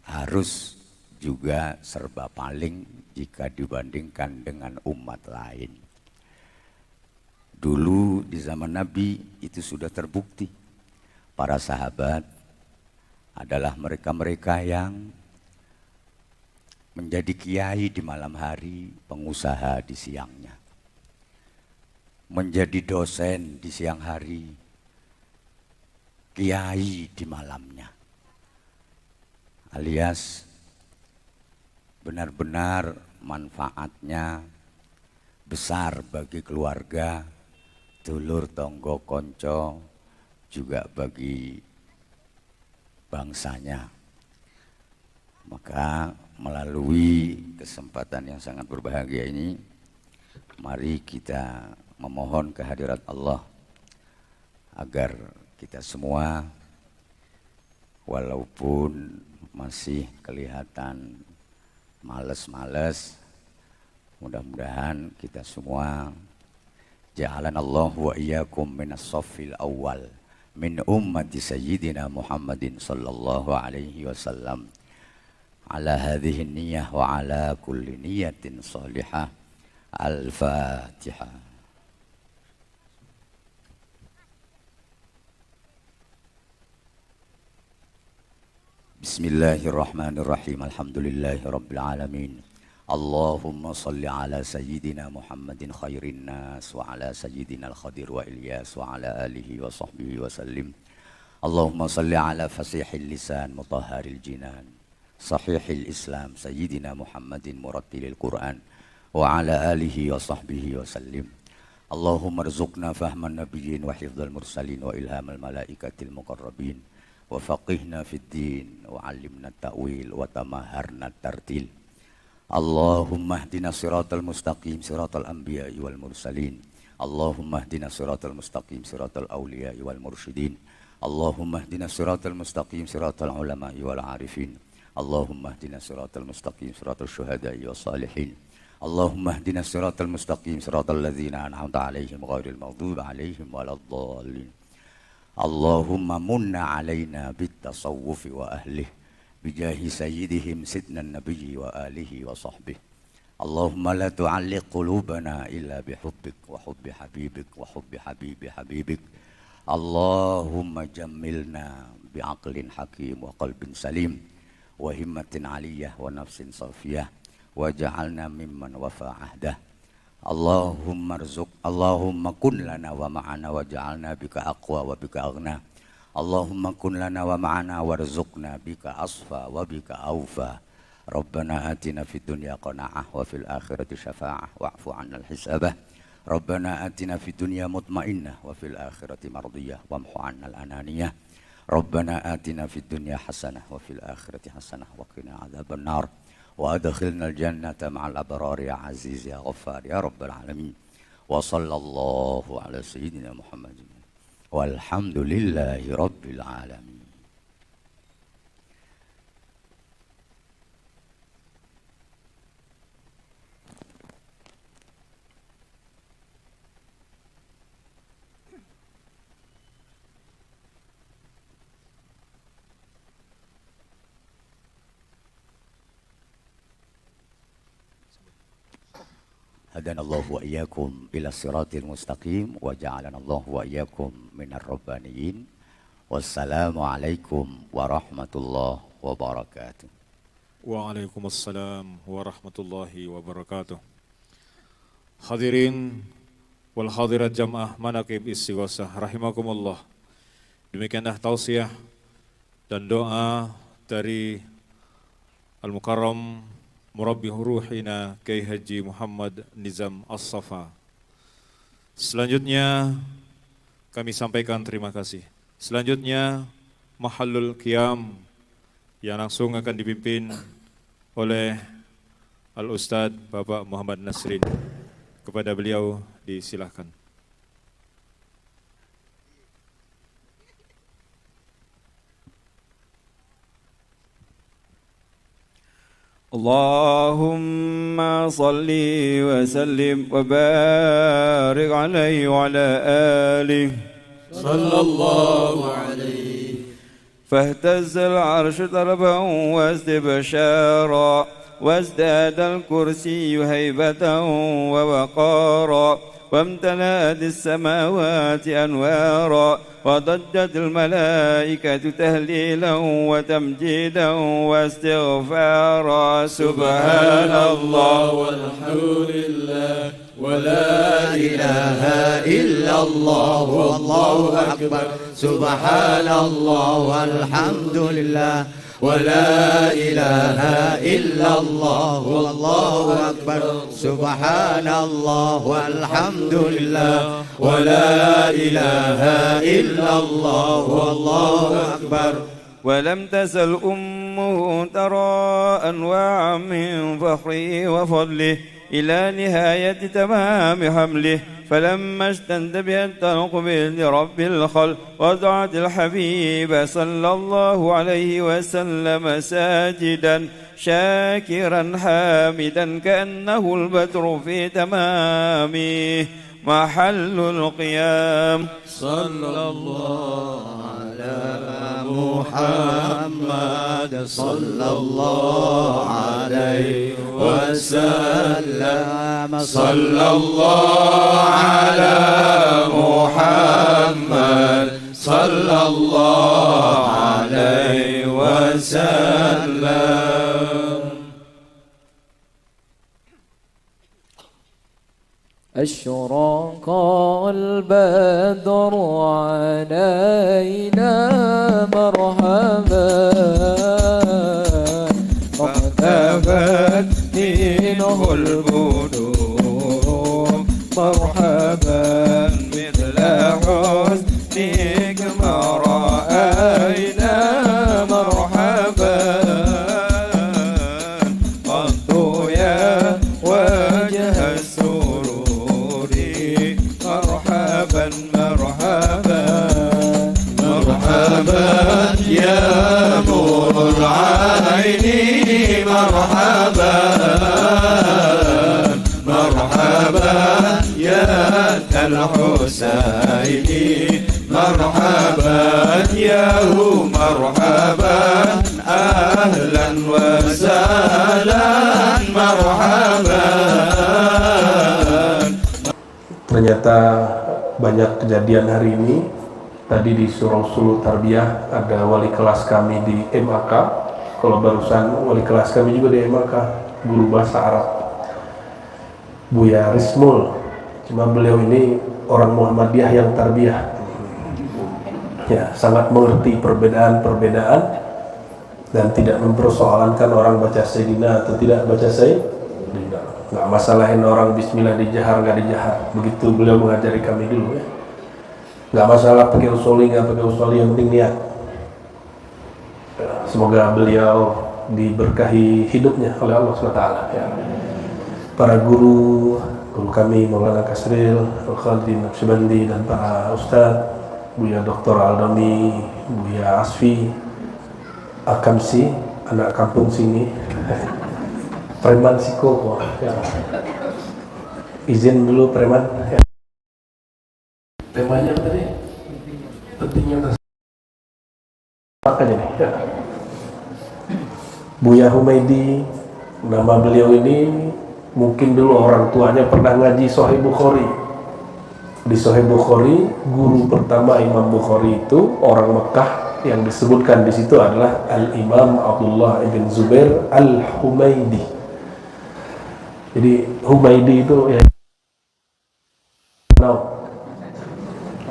harus juga serba paling jika dibandingkan dengan umat lain. Dulu di zaman Nabi itu sudah terbukti. Para sahabat adalah mereka-mereka yang menjadi kiai di malam hari, pengusaha di siangnya. Menjadi dosen di siang hari, kiai di malamnya. Alias benar-benar manfaatnya besar bagi keluarga, dulur tonggo konco, juga bagi bangsanya. Maka melalui kesempatan yang sangat berbahagia ini, mari kita memohon kehadirat Allah agar kita semua walaupun masih kelihatan males-males, Mudah-mudahan kita semua ja'alanallahu wa iyyakum minas shaffil awwal min ummati sayyidina Muhammadin sallallahu alaihi wasallam ala hadhihi niyyah wa ala kulli niyatin salihah. Al-Fatihah. Bismillahirrahmanirrahim. Alhamdulillahi rabbil alamin. Allahumma salli ala sayyidina Muhammadin khairin nas wa ala sayyidina al-Khadir wa Ilyas wa ala alihi wa sahbihi wa sallim. Allahumma salli ala fasihil lisan mutahharil jinan sahihil islam sayyidina Muhammadin murattilil Quran wa ala alihi wa sahbihi wa sallim. Allahumma rzuqna fahman nabiyyin wa hifdzal mursalin wa ilhamal malaikatil muqarrabin wa faqihna fid din wa 'allimna ta'wil wa tamaharna tartil. Allahumma hdina siratal mustaqim siratal anbiya'i wal mursalin. Allahumma hdina siratal mustaqim siratal awliya'i wal mursyidin. Allahumma hdina siratal mustaqim siratal ulama'i wal arifin. Allahumma hdina siratal mustaqim siratal syuhada'i was salihin. Allahumma hdina siratal mustaqim siratal ladzina an'amta 'alaihim ghairil maghdubi 'alaihim waladdallin. Allahumma munna 'alaina bit tasawwufi wa ahlihi bijahi sayyidihim sidna nabiyyi wa alihi wa sahbihi. Allahumma la tu'alliq qulubana illa bihubbik wa hubbi habibik wa hubbi habibi habibik. Allahumma jammilna bi'aqlin hakim wa qalbin salim wa himmatin aliyah wa nafsin safiyah wa ja'alna mimman wafa ahdah. Allahumma kun lana wa ma'ana wa ja'alna bika aqwa wa bika aghna. Allahumma kun lana wa ma'ana warzuqna bika asfa wa bika awfa. Rabbana atina fid dunya qana'ah wa fil akhirati syafa'ah wa'fu 'anil hisabah. Rabbana atina fid dunya mutmainnah wa fil akhirati mardiyah wamhu 'annal ananiyah. Rabbana atina fid dunya hasanah wa fil akhirati hasanah wa qina 'adzaban nar wa adkhilnal jannata ma'al abrar ya aziz ya ghaffar ya rabbal alamin. Wa sallallahu ala sayyidina Muhammadin walhamdulillahi rabbil alamin. Hadanallahu wa iyyakum ila siratil mustaqim wa ja'alanallahu wa iyyakum minar rabbaniyin. Wassalamu alaikum warahmatullahi wabarakatuh. Waalaikumsalam warahmatullahi wabarakatuh. Hadirin wal hadirat jamaah manaqib istighosah rahimakumullah. Demikianlah tausiah dan doa dari Al-Mukarram Murabbi Ruhina Kiai Haji Muhammad Nizam As-Safa. Selanjutnya kami sampaikan terima kasih. Selanjutnya Mahallul Qiyam yang langsung akan dipimpin oleh Al-Ustadz Bapak Muhammad Nasrin. Kepada beliau disilahkan. Allahumma salli wa sallim wa barik alaihi wa ala alihi sallallahu alaihi. فاهتز العرش طربا واستبشارا وازداد الكرسي هيبة ووقارا وامتلأت السماوات أنوارا وضجت الملائكة تهليلا وتمجيدا واستغفارا. سبحان الله والحمد لله ولا إله إلا الله والله أكبر. سبحان الله والحمد لله ولا إله إلا الله والله أكبر. سبحان الله والحمد لله ولا إله إلا الله والله أكبر. ولم تزل أمه ترى أنواعا من فخره وفضله إلى نهاية تمام حمله. فلما اشتد بها الطلق بإذن رب الخلق وضعت الحبيب صلى الله عليه وسلم ساجدا شاكرا حامدا كأنه البدر في تمامه محل القيام صلى الله على محمد صلى الله عليه وسلم صلى الله على محمد صلى الله عليه وسلم أشرق البدر علينا مرحبا واختفت منه البدور مرحبا مثل حسنك ما رأينا مرحبا قط يا وجه السرور مرحبا مرحبا مرحبا يا نور العين مرحبا مرحبا يا الحسين مرحبا يا مرحبا أهلا وسهلا مرحبا. Ternyata banyak kejadian hari ini. Tadi di Surau Sulu Tarbiyah ada wali kelas kami di MAK. Kalau barusan wali kelas kami juga di MAK, guru bahasa Arab, Buya Rismul. Cuma beliau ini orang Muhammadiyah yang tarbiyah. Ya, sangat mengerti perbedaan-perbedaan dan tidak mempersoalankan orang baca Sayyidina atau tidak baca Sayyidina. Nggak masalahin orang bismillah dijahar nggak dijahar. Begitu beliau mengajari kami dulu ya. Nggak masalah pakai usuli nggak pakai usuli, yang penting niat. Semoga beliau diberkahi hidupnya oleh Allah SWT ya. Para guru kami Maulana Kasril, Al-Khaldin Naqsyabandi, dan para ustadz Buya Dr. Aldoni, Buya Asfi Akamsi, anak kampung sini Preman Siko ya. Izin dulu Preman ya. Temanya tadi pentingnya makanya nih ya. Buya Humaidi, nama beliau ini mungkin dulu orang tuanya pernah ngaji Sahih Bukhari. Di Sahih Bukhari, guru pertama Imam Bukhari itu orang Mekah, yang disebutkan di situ adalah Al-Imam Abdullah ibn Zubair Al-Humaidi. Jadi Humaidi itu ya,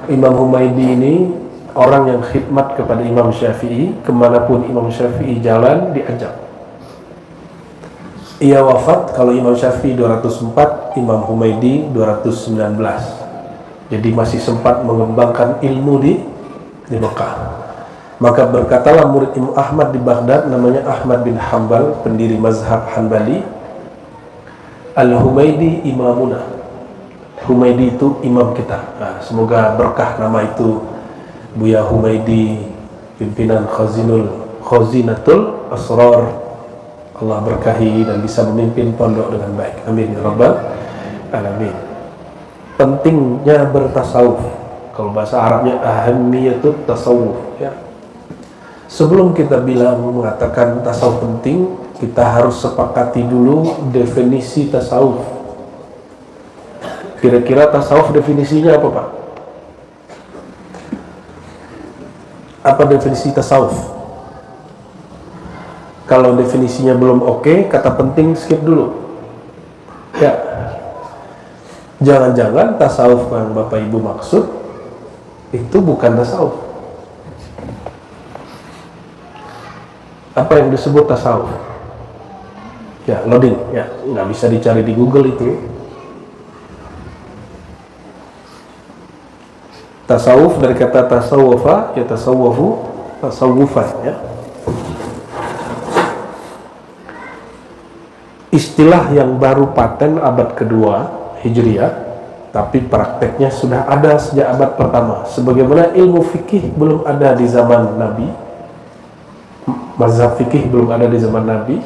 Imam Humaidi ini orang yang khidmat kepada Imam Syafi'i, kemanapun Imam Syafi'i jalan diajak. Ia wafat kalau Imam Syafi'i 204, Imam Humaidi 219. Jadi masih sempat mengembangkan ilmu di Mekah. Maka berkatalah murid Imam Ahmad di Baghdad, namanya Ahmad bin Hanbal, pendiri mazhab Hanbali, Al-Humaidi imamuna. Humaidi itu imam kita. Nah, semoga berkah nama itu. Buya Humaidi, pimpinan Khazinatul Asrar, Allah berkahi dan bisa memimpin pondok dengan baik. Amin ya rabbal alamin. Pentingnya bertasawuf. Kalau bahasa Arabnya ahammiyatut tasawuf ya. Sebelum kita mengatakan tasawuf penting, kita harus sepakati dulu definisi tasawuf. Kira-kira tasawuf definisinya apa, Pak? Apa definisi tasawuf? Kalau definisinya belum oke, kata penting skip dulu. Ya. Jangan-jangan tasawuf yang Bapak Ibu maksud itu bukan tasawuf. Apa yang disebut tasawuf? Ya, loading. Ya, nggak bisa dicari di Google itu. Tasawuf dari kata tasawufa, ya tasawufu, tasawufan ya. Istilah yang baru paten abad kedua Hijriah, tapi prakteknya sudah ada sejak abad pertama. Sebagaimana ilmu fikih belum ada di zaman Nabi, mazhab fikih belum ada di zaman Nabi,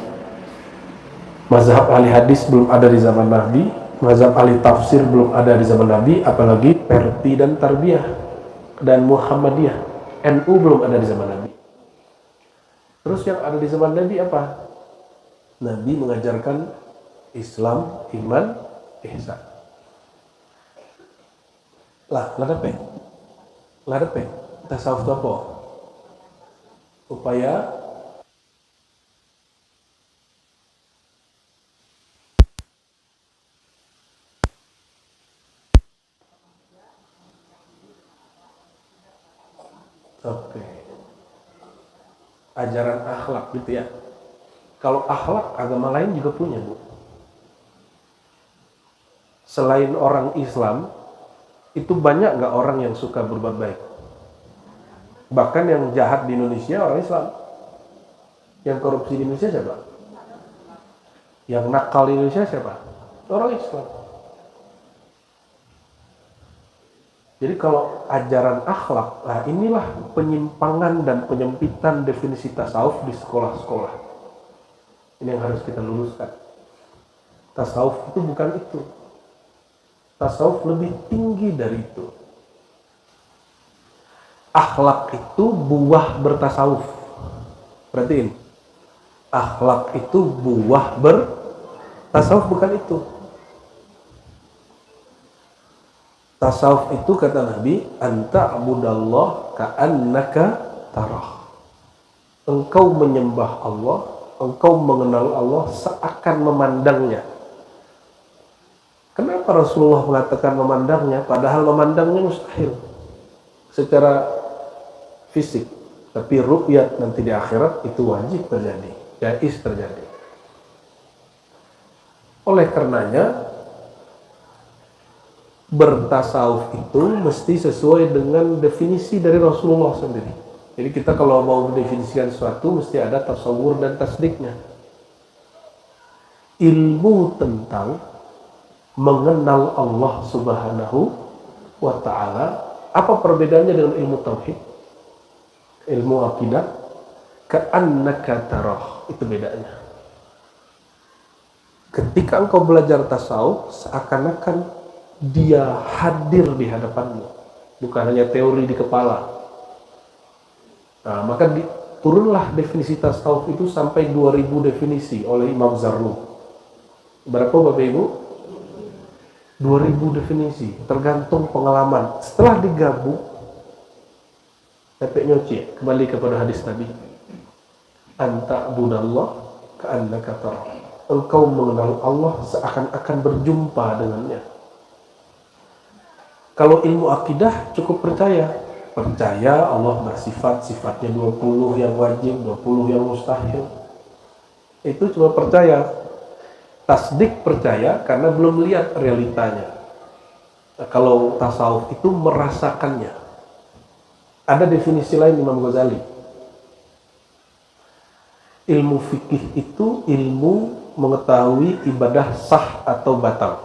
Mazhab ahli hadis belum ada di zaman Nabi, mazhab ahli tafsir belum ada di zaman Nabi, apalagi Perti dan Tarbiyah dan Muhammadiyah. NU belum ada di zaman Nabi. Terus yang ada di zaman Nabi apa? Nabi mengajarkan Islam, iman, ihsan. Lah, ladape. Tasawuf itu apa? Upaya ajaran akhlak gitu ya. Kalau akhlak agama lain juga punya, Bu. Selain orang Islam, itu banyak nggak orang yang suka berbuat baik? Bahkan yang jahat di Indonesia orang Islam. Yang korupsi di Indonesia siapa? Yang nakal di Indonesia siapa? Orang Islam. Jadi kalau ajaran akhlak, nah inilah penyimpangan dan penyempitan definisi tasawuf di sekolah-sekolah. Ini yang harus kita luruskan. Tasawuf itu bukan itu. Tasawuf lebih tinggi dari itu. Akhlak itu buah bertasawuf. Perhatiin. Akhlak itu buah bertasawuf, bukan itu. Tasawuf itu kata Nabi, anta abudallah ka'annaka tarah. Engkau menyembah Allah, engkau mengenal Allah seakan memandangnya. Kenapa Rasulullah mengatakan memandangnya? Padahal memandangnya mustahil secara fisik. Tapi ru'yat nanti di akhirat itu wajib terjadi, jaiz terjadi. Oleh karenanya, bertasawuf itu mesti sesuai dengan definisi dari Rasulullah sendiri. Jadi kita kalau mau mendefinisikan sesuatu mesti ada tasawur dan tasdiknya. Ilmu tentang mengenal Allah Subhanahu wa ta'ala. Apa perbedaannya dengan ilmu tauhid? Ilmu akidah, ka'annaka tarah, itu bedanya. Ketika engkau belajar tasawuf, seakan-akan dia hadir di hadapanmu, bukan hanya teori di kepala. Nah, maka turunlah definisi tasawuf itu sampai 2000 definisi oleh Imam Zarnuh. Berapa Bapak Ibu? 2000 definisi, tergantung pengalaman. Setelah digabung, sampai nyoci, kembali kepada hadis Nabi. Anta budallah ka'annaka tarah. Engkau mengenal Allah seakan-akan berjumpa dengannya. Kalau ilmu akidah cukup percaya Allah bersifat, sifatnya 20 yang wajib, 20 yang mustahil. Itu cuma percaya. Tasdik percaya karena belum lihat realitanya. Nah, kalau tasawuf itu merasakannya. Ada definisi lain Imam Ghazali. Ilmu fikih itu ilmu mengetahui ibadah sah atau batal.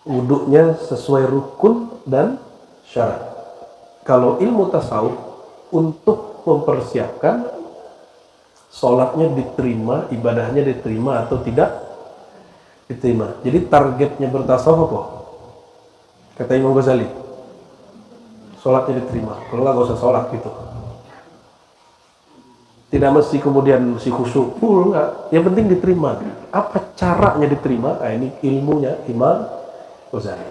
Wuduknya sesuai rukun dan syarat. Kalau ilmu tasawuf untuk mempersiapkan sholatnya diterima, ibadahnya diterima atau tidak diterima. Jadi targetnya bertasawuf apa? Kata Imam Ghazali, sholatnya diterima. Kalau nggak usah sholat gitu. Tidak mesti kemudian mesti khusyuk, enggak. Yang penting diterima. Apa caranya diterima? Nah, ini ilmunya Imam Ghazali.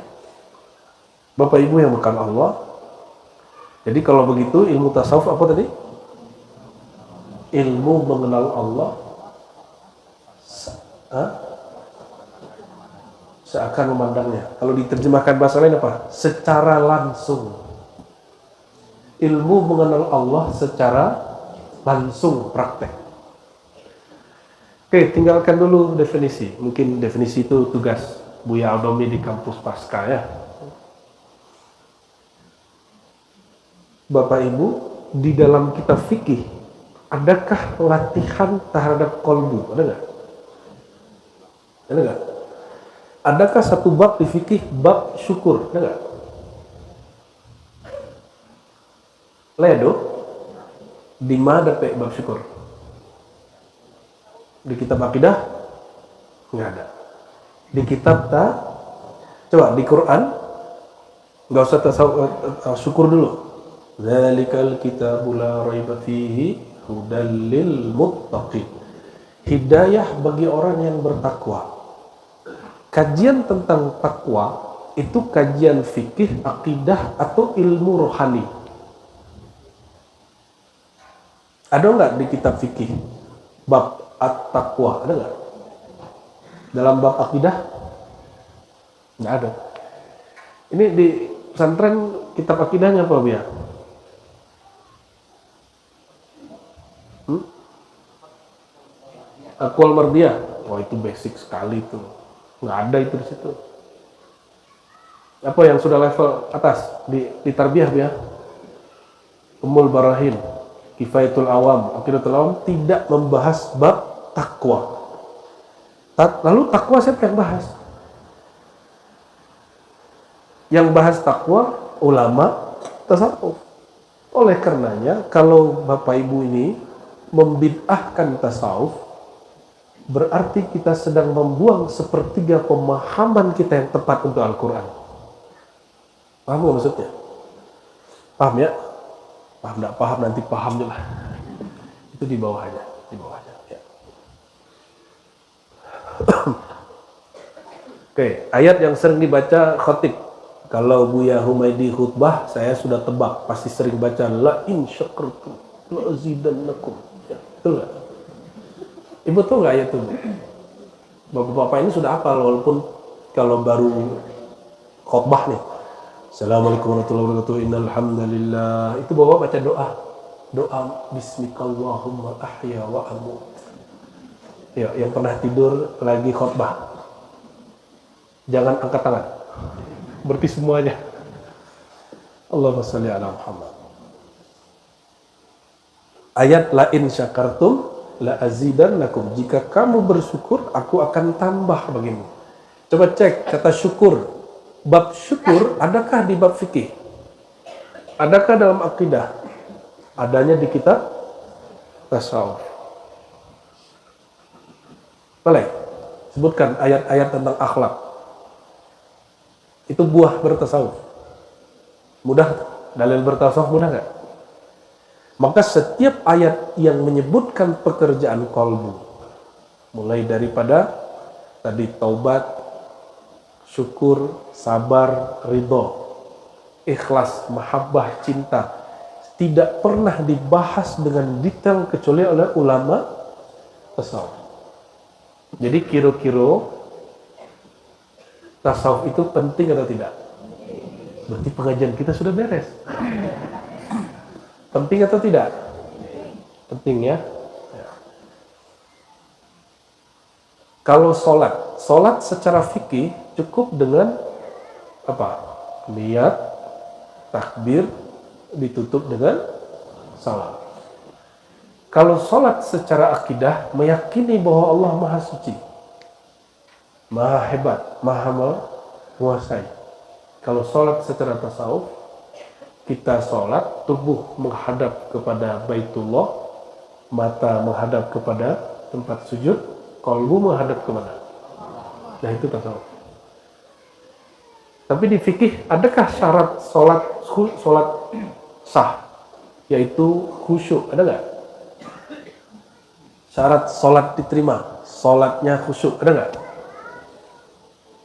Bapak Ibu yang bukan Allah. Jadi kalau begitu ilmu tasawuf apa tadi? Ilmu mengenal Allah seakan memandangnya. Kalau diterjemahkan bahasa lain apa? Secara langsung. Ilmu mengenal Allah secara langsung, praktek. Oke, tinggalkan dulu definisi. Mungkin definisi itu tugas Buya Aldomi di kampus Pasca ya. Bapak Ibu, di dalam kitab fikih adakah latihan terhadap kolbu? Ada nggak? Ada nggak? Adakah satu bab di fikih bab syukur? Ada nggak? Ledo di mana bab syukur? Di kitab akidah nggak ada. Di kitab coba di Quran nggak usah syukur dulu. Dzalikal kitabu la raiba fihi hudal lil muttaqin. Hidayah bagi orang yang bertakwa. Kajian tentang takwa itu kajian fikih, akidah atau ilmu rohani. Ada nggak di kitab fikih bab at-taqwa? Ada nggak? Dalam bab akidah? Nggak ada. Ini di pesantren kitab akidahnya apa ya? Aqwal Mardiyah. Wah, itu basic sekali tuh. Nggak ada itu di situ. Apa yang sudah level atas di tarbiyah ya? Ummul Barahin, Kifayatul Awam, Aqidatul Awam tidak membahas bab takwa. Lalu takwa siapa yang bahas? Yang bahas takwa ulama tasawuf. Oleh karenanya kalau Bapak Ibu ini membid'ahkan tasawuf, berarti kita sedang membuang sepertiga pemahaman kita yang tepat untuk Al-Quran. Paham nggak maksudnya? Paham ya? Paham nggak paham nanti paham juga. Itu di bawah aja, di bawah aja. Ya. Oke, ayat yang sering dibaca khatib. Kalau Buya Humaidi khutbah, saya sudah tebak, pasti sering baca la in syakartum la azidannakum. Ya, betul nggak? Ibu tahu nggak ayat itu? Bapak-bapak ini sudah hafal walaupun kalau baru khutbah nih. Assalamualaikum warahmatullahi wabarakatuh. Innal hamdalillah. Itu bawa baca doa. Doa bismikallahumma ahya wa amut. Ya, yang pernah tidur lagi khutbah. Jangan angkat tangan. Berarti semuanya. Allahumma shalli ala Muhammad. Ayat la in syakartum la azidannakum. Jika kamu bersyukur, aku akan tambah bagimu. Coba cek kata syukur. Bab syukur adakah di bab fikih? Adakah dalam akidah? Adanya di kitab tasawuf. Boleh sebutkan ayat-ayat tentang akhlak. Itu buah bertasawuf. Mudah? Dalil bertasawuf mudah nggak? Maka setiap ayat yang menyebutkan pekerjaan qalbu, mulai daripada tadi taubat, syukur, sabar, ridho, ikhlas, mahabbah, cinta, tidak pernah dibahas dengan detail kecuali oleh ulama tasawuf. Jadi kira-kira tasawuf itu penting atau tidak? Berarti pengajian kita sudah beres. Penting atau tidak? Penting ya. Kalau sholat secara fikih cukup dengan apa? Niat, takbir, ditutup dengan salam. Kalau sholat secara akidah meyakini bahwa Allah Maha Suci, Maha hebat, Maha menguasai. Kalau sholat secara tasawuf, kita sholat, tubuh menghadap kepada Baitullah, mata menghadap kepada tempat sujud, qalbu menghadap kemana? Nah itu tasawuf. Tapi di fikih, adakah syarat sholat sah? Yaitu khusyuk, ada nggak? Syarat sholat diterima, sholatnya khusyuk, ada nggak?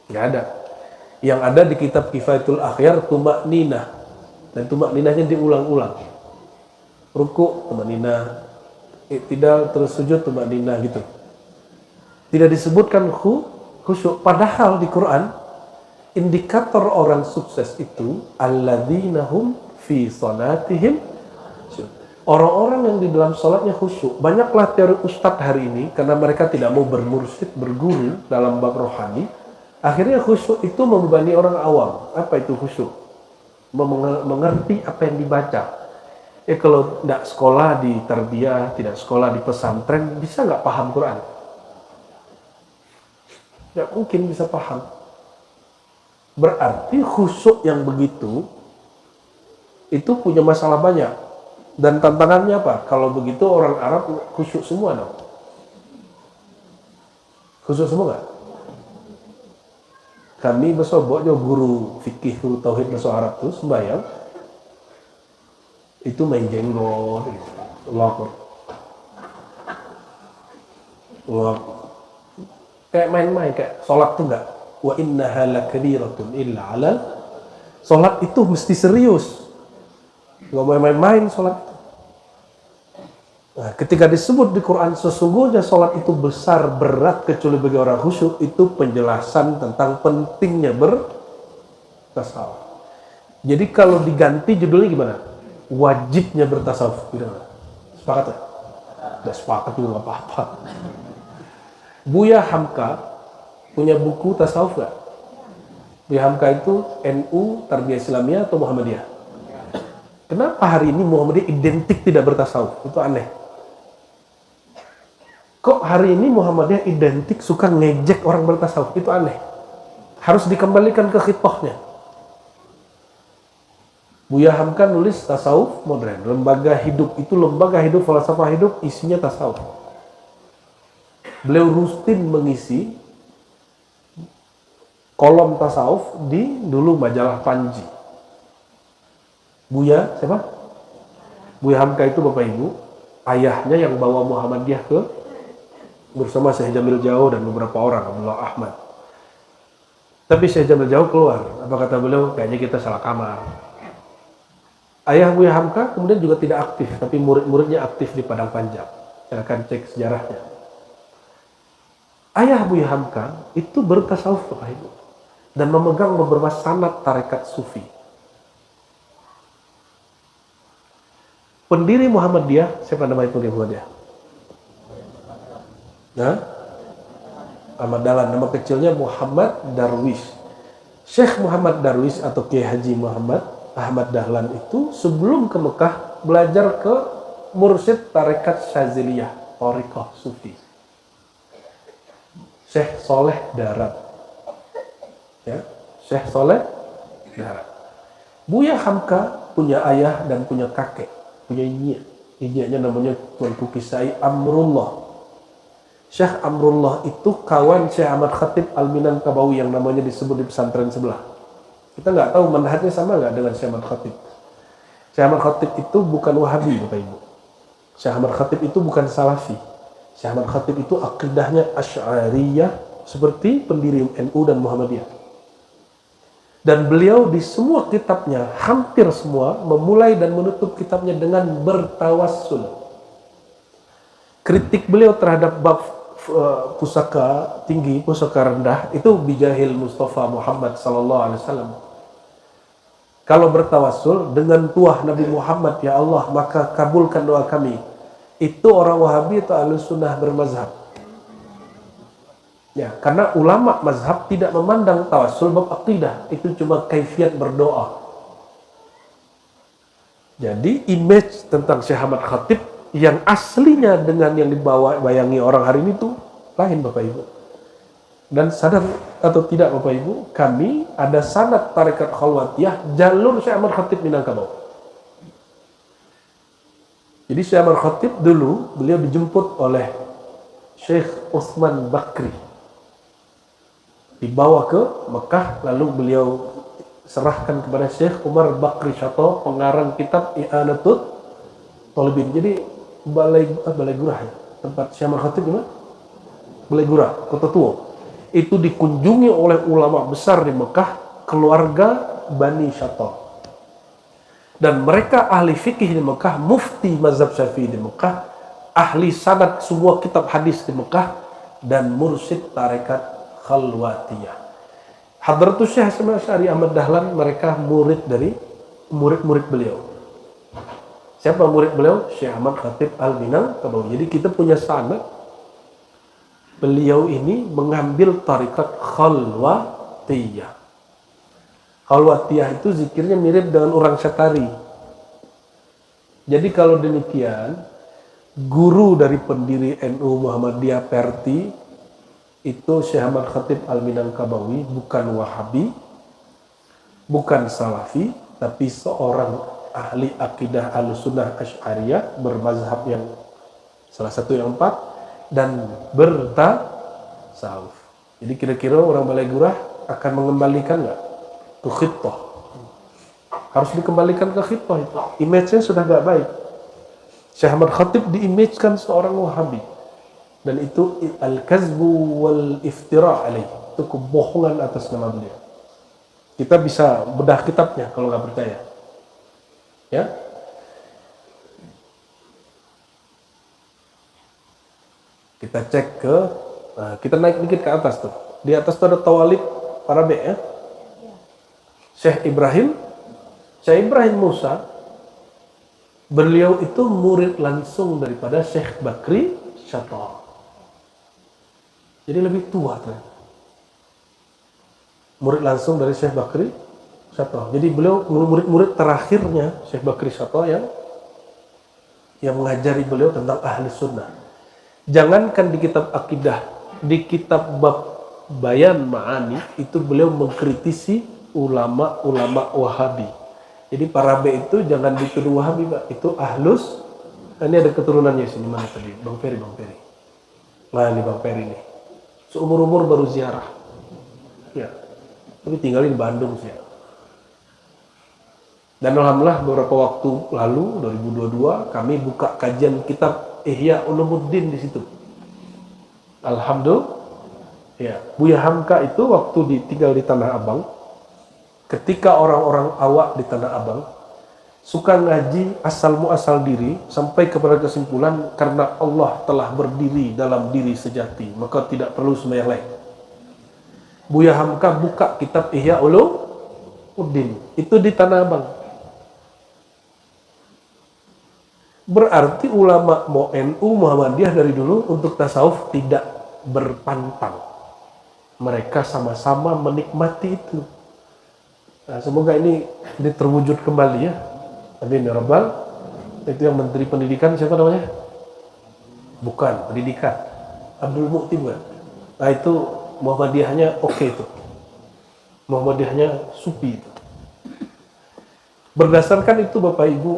Nggak ada. Yang ada di kitab Kifayatul Akhyar, tumakninah. Dan tumakninahnya diulang-ulang. Ruku, tumakninah. Iktidal, terus sujud, tumakninah gitu. Tidak disebutkan khusyuk. Padahal di Quran, indikator orang sukses itu alladzina hum fi salatihim. Orang-orang yang di dalam salatnya khusyuk. Banyaklah teori ustadz hari ini karena mereka tidak mau bermursyid, berguru dalam bab rohani. Akhirnya khusyuk itu membebani orang awam. Apa itu khusyuk? Mengerti apa yang dibaca. Kalau tidak sekolah di tarbiyah, tidak sekolah di pesantren, bisa nggak paham Quran? Nggak mungkin bisa paham. Berarti khusyuk yang begitu itu punya masalah banyak. Dan tantangannya apa? Kalau begitu orang Arab khusyuk semua dong. Khusyuk semua nggak? Kami bersobok guru fikih, guru tauhid bahasa Arab tuh sembahyang itu main jenggot gitu. Allah kayak main-main, kayak sholat tuh enggak. Wa innaha lakabiratun illa 'alal. Sholat itu mesti serius, nggak boleh main-main sholat. Nah, ketika disebut di Quran sesungguhnya sholat itu besar berat kecuali bagi orang khusyuk, itu penjelasan tentang pentingnya bertasawuf. Jadi kalau diganti judulnya gimana? Wajibnya bertasawuf. Sepakat ya? Udah sepakat juga nggak apa-apa. Buya Hamka punya buku tasawuf nggak? Buya Hamka itu NU, Tarbiyah Islamiyah atau Muhammadiyah? Kenapa hari ini Muhammadiyah identik tidak bertasawuf? Itu aneh. Kok hari ini Muhammadiyah identik suka ngejek orang bertasawuf? Itu aneh. Harus dikembalikan ke khitohnya. Buya Hamka nulis tasawuf modern. Lembaga hidup itu lembaga hidup, falsafah hidup, isinya tasawuf. Beliau rutin mengisi kolom tasawuf di dulu majalah Panji. Buya siapa? Buya Hamka itu Bapak Ibu, ayahnya yang bawa Muhammadiyah ke bersama Syekh Jamil Jauh dan beberapa orang, Abdullah Ahmad. Tapi Syekh Jamil Jauh keluar. Apa kata beliau? Kayaknya kita salah kamar. Ayah Buya Hamka kemudian juga tidak aktif, tapi murid-muridnya aktif di Padang Panjang. Silakan cek sejarahnya. Ayah Buya Hamka itu bertasawuf Bapak Ibu dan memegang beberapa sanad tarekat sufi. Pendiri Muhammadiyah, siapa nama itu Muhammadiyah? Nah, Ahmad Dahlan, nama kecilnya Muhammad Darwish. Syekh Muhammad Darwish atau Kiai Haji Muhammad Ahmad Dahlan itu sebelum ke Mekah belajar ke mursyid tarekat Syaziliyah, Thariqah Sufi, Syekh Soleh Darat. Ya, Syekh Soleh Darat. Buya Hamka punya ayah dan punya kakek, punya inyanya namanya Tuanku Kisai Amrullah. Syekh Amrullah itu kawan Syekh Ahmad Khatib Al-Minangkabawi yang namanya disebut di pesantren sebelah. Kita nggak tahu manhajnya sama nggak dengan Syekh Ahmad Khatib. Syekh Ahmad Khatib itu bukan Wahabi, Bapak Ibu. Syekh Ahmad Khatib itu bukan Salafi. Syekh Ahmad Khatib itu akidahnya Asy'ariyah seperti pendiri NU dan Muhammadiyah. Dan beliau di semua kitabnya, hampir semua, memulai dan menutup kitabnya dengan bertawassul. Kritik beliau terhadap bab pusaka tinggi, pusaka rendah, itu bijahil Mustafa Muhammad sallallahu alaihi wasallam. Kalau bertawassul dengan tuah Nabi Muhammad, ya Allah, maka kabulkan doa kami. Itu orang Wahabi atau Ahlussunnah bermazhab. Ya, karena ulama mazhab tidak memandang tawassul bab aqidah, itu cuma kaifiat berdoa. Jadi image tentang Syekh Ahmad Khatib yang aslinya dengan yang dibawa bayangi orang hari ini tuh lain Bapak Ibu. Dan sadar atau tidak Bapak Ibu, kami ada sanad tarekat khalwatiyah jalur Syekh Ahmad Khatib Minangkabau. Jadi Syekh Ahmad Khatib dulu beliau dijemput oleh Syekh Utsman Bakri, dibawa ke Mekah, lalu beliau serahkan kepada Syekh Umar Bakri Syato, pengarang kitab I'anatul Thalibin. Jadi balai gurah ya, tempat Syekh Ahmad Khatib gimana? Balai gurah, Kota Tua. Itu dikunjungi oleh ulama besar di Mekah, keluarga Bani Syato. Dan mereka ahli fikih di Mekah, mufti mazhab Syafi'i di Mekah, ahli sanad semua kitab hadis di Mekah, dan mursyid tarekat Khalwatiyah. Hadratus Syekh Hasyim Asy'ari Ahmad Dahlan, mereka murid dari murid-murid beliau. Siapa murid beliau? Syekh Ahmad Khatib Al-Minangkabawi. Jadi kita punya sanad. Beliau ini mengambil tarekat Khalwatiyah. Khalwatiyah itu zikirnya mirip dengan orang Syatari. Jadi kalau demikian, guru dari pendiri NU Muhammadiyah Perti itu Syekh Ahmad Khatib Al-Minangkabawi, bukan Wahabi, bukan Salafi, tapi seorang ahli akidah Ahlussunnah Asy'ariyah bermazhab yang salah satu yang 4 dan bertasawuf. tasawuf. Jadi kira-kira orang Balai Gurah akan mengembalikan nggak ke khittah? Harus dikembalikan ke khittah itu. Image-nya sudah nggak baik. Syekh Ahmad Khatib diimage-kan seorang Wahabi. Dan itu al-kazbu wal iftira alaih. Itu kebohongan atas nama beliau. Kita bisa bedah kitabnya kalau nggak percaya. Ya. Kita cek ke, kita naik dikit ke atas tuh. Di atas tuh ada tawalib Arabe ya. Syekh Ibrahim Musa, beliau itu murid langsung daripada Syekh Bakri Syata. Jadi lebih tua tuh. Murid langsung dari Syekh Bakri Syata. Jadi beliau murid-murid terakhirnya Syekh Bakri Syata yang mengajari beliau tentang ahli sunnah. Jangankan di kitab akidah, di kitab bab Bayan Ma'ani itu beliau mengkritisi ulama-ulama Wahabi. Jadi para B itu jangan dituduh Wahabi, Pak. Itu ahlus. Nah, ini ada keturunannya sini mana tadi? Bang Peri. Nah, ini Bang Peri nih. Seumur-umur baru ziarah. Ya. Tapi tinggal di Bandung sih. Dan alhamdulillah beberapa waktu lalu 2022 kami buka kajian kitab Ihya Ulumuddin di situ. Alhamdulillah. Ya, Buya Hamka itu waktu tinggal di Tanah Abang, ketika orang-orang awak di Tanah Abang suka ngaji asal muasal diri sampai kepada kesimpulan karena Allah telah berdiri dalam diri sejati, maka tidak perlu sembahyang lain. Buya Hamka buka kitab Ihya Ulumuddin itu di Tanah Abang. Berarti ulama NU Muhammadiyah dari dulu untuk tasawuf tidak berpantang. Mereka sama-sama menikmati itu. Nah, semoga ini terwujud kembali ya. Amin ya Rabbal. Itu yang Menteri Pendidikan siapa namanya? Bukan, pendidikan. Abdul Mukti bukan? Nah itu Muhammadiyahnya oke itu. Muhammadiyahnya supi itu. Berdasarkan itu Bapak Ibu,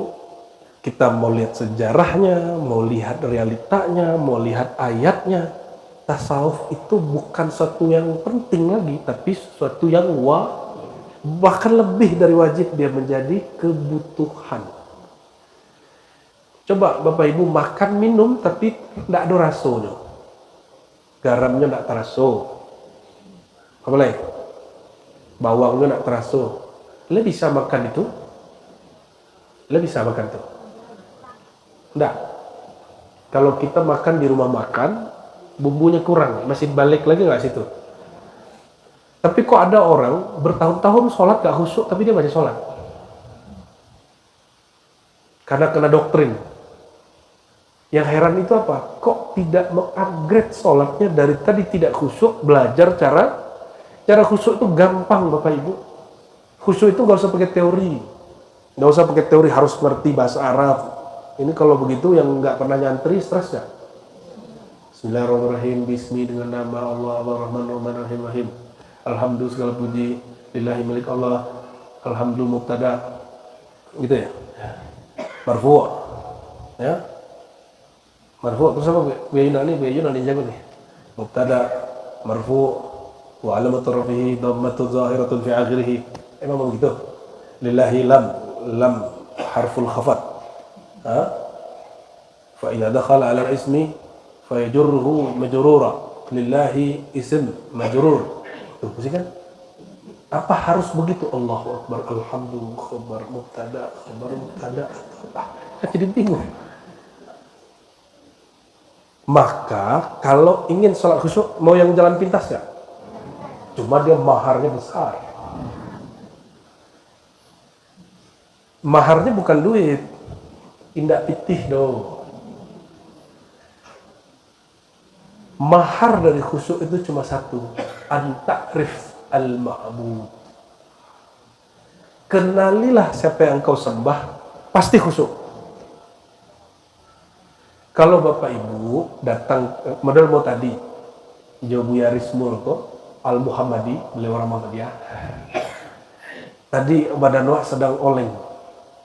kita mau lihat sejarahnya, mau lihat realitanya, mau lihat ayatnya. Tasawuf itu bukan sesuatu yang penting lagi, tapi sesuatu yang bahkan lebih dari wajib, dia menjadi kebutuhan. Coba Bapak Ibu makan minum tapi tidak ada rasanya. Garamnya tidak terasa. Apa lagi? Bawangnya tidak terasa. Lo bisa makan itu? Lo bisa makan itu? Enggak. Kalau kita makan di rumah makan, bumbunya kurang, masih balik lagi nggak situ? Tapi kok ada orang bertahun-tahun sholat gak khusyuk, tapi dia masih sholat. Karena kena doktrin. Yang heran itu apa? Kok tidak mengupgrade sholatnya dari tadi tidak khusyuk, belajar cara khusyuk itu gampang Bapak Ibu. Khusyuk itu gak usah pakai teori. Gak usah pakai teori harus ngerti bahasa Arab. Ini kalau begitu yang nggak pernah nyantri stres ya. Bismillahirrahmanirrahim. Bismi dengan nama Allah Ar-Rahman-Ar-Rahim. Alhamdulillah segala puji lillahi milik Allah. Alhamdulillah mubtada. Gitu ya. Marfu'. Ya. Marfu' terus apa? Bayuna nih jago nih. Mubtada marfu' wa alamatu rafihi dhammatu zahiratun fi akhirih. Emang begitu. Lillahi lam harful khafat. Fa idza dakhala 'ala al-ismi fa yajurruhu majrura. Lillahi ism majrur. Tuh, kan? Apa harus begitu? Allahu Akbar, alhamdulillah, khabar mubtada. Jadi bingung. Maka kalau ingin sholat khusyuk, mau yang jalan pintas ya? Cuma dia maharnya besar. Maharnya bukan duit, indah pitih dong. Mahar dari khusyuk itu cuma satu, an-ta'rif al-ma'bud. Kenalilah siapa yang engkau sembah, pasti khusyuk. Kalau Bapak Ibu datang, model mau tadi, Buya Rismul kok, Al-Muhammadi, beliau orang Muhammadiyah. Tadi badan Wak sedang oleng,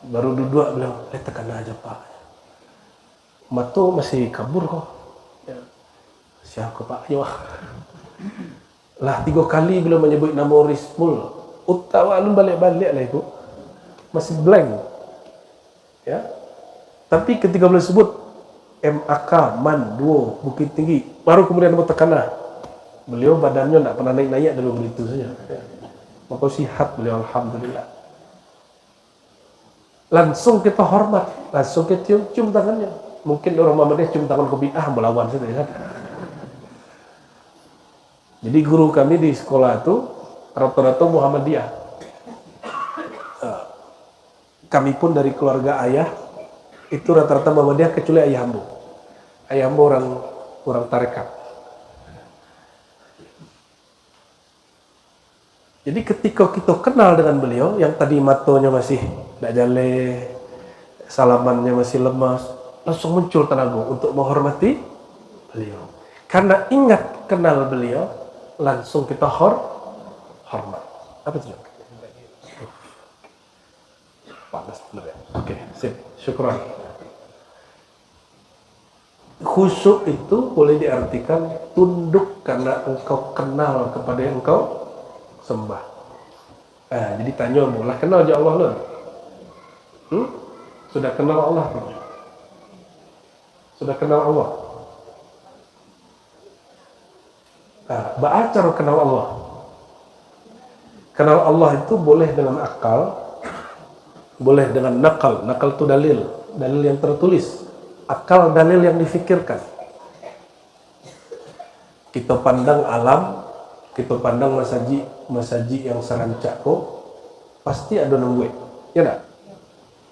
baru duduk beliau, tekan aja Pak. Matu masih kabur kok. Ya. Siapa Pak? Ya. Lah 3 kali beliau menyebut nama Rismul. Utawa alun balik-balik lah itu. Masih blank. Ya. Tapi ketika beliau sebut MAK, MAN, Duo, Bukit Tinggi, baru kemudian nama Tekanah. Beliau badannya tak pernah naik-naik dulu begitu saja. Ya. Maka sihat beliau, alhamdulillah. Langsung kita hormat, langsung kita cium tangannya. Mungkin orang Muhammadiyah cium tangan ke bid'ah melawan saja kan. Jadi guru kami di sekolah itu rata-rata Muhammadiyah. Kami pun dari keluarga ayah itu rata-rata Muhammadiyah kecuali ayah hambu. Ayah hambu orang tarekat. Jadi ketika kita kenal dengan beliau, yang tadi matonya masih tidak jale, salamannya masih lemas, langsung muncul tenaga untuk menghormati beliau. Karena ingat kenal beliau, langsung kita hormat. Apa itu? Panas benar ya. Oke, sip. Syukran. Khusyuk itu boleh diartikan tunduk karena engkau kenal kepada yang engkau sembah. Jadi tanya lah kenal aja Allah lo. Sudah kenal Allah belum? Sudah kenal Allah? Cara kenal Allah. Kenal Allah itu boleh dengan akal, boleh dengan nakal. Nakal itu dalil yang tertulis. Akal dalil yang difikirkan. Kita pandang alam, kita pandang masaji yang serancak kok, pasti ada nunggu. Ya tak?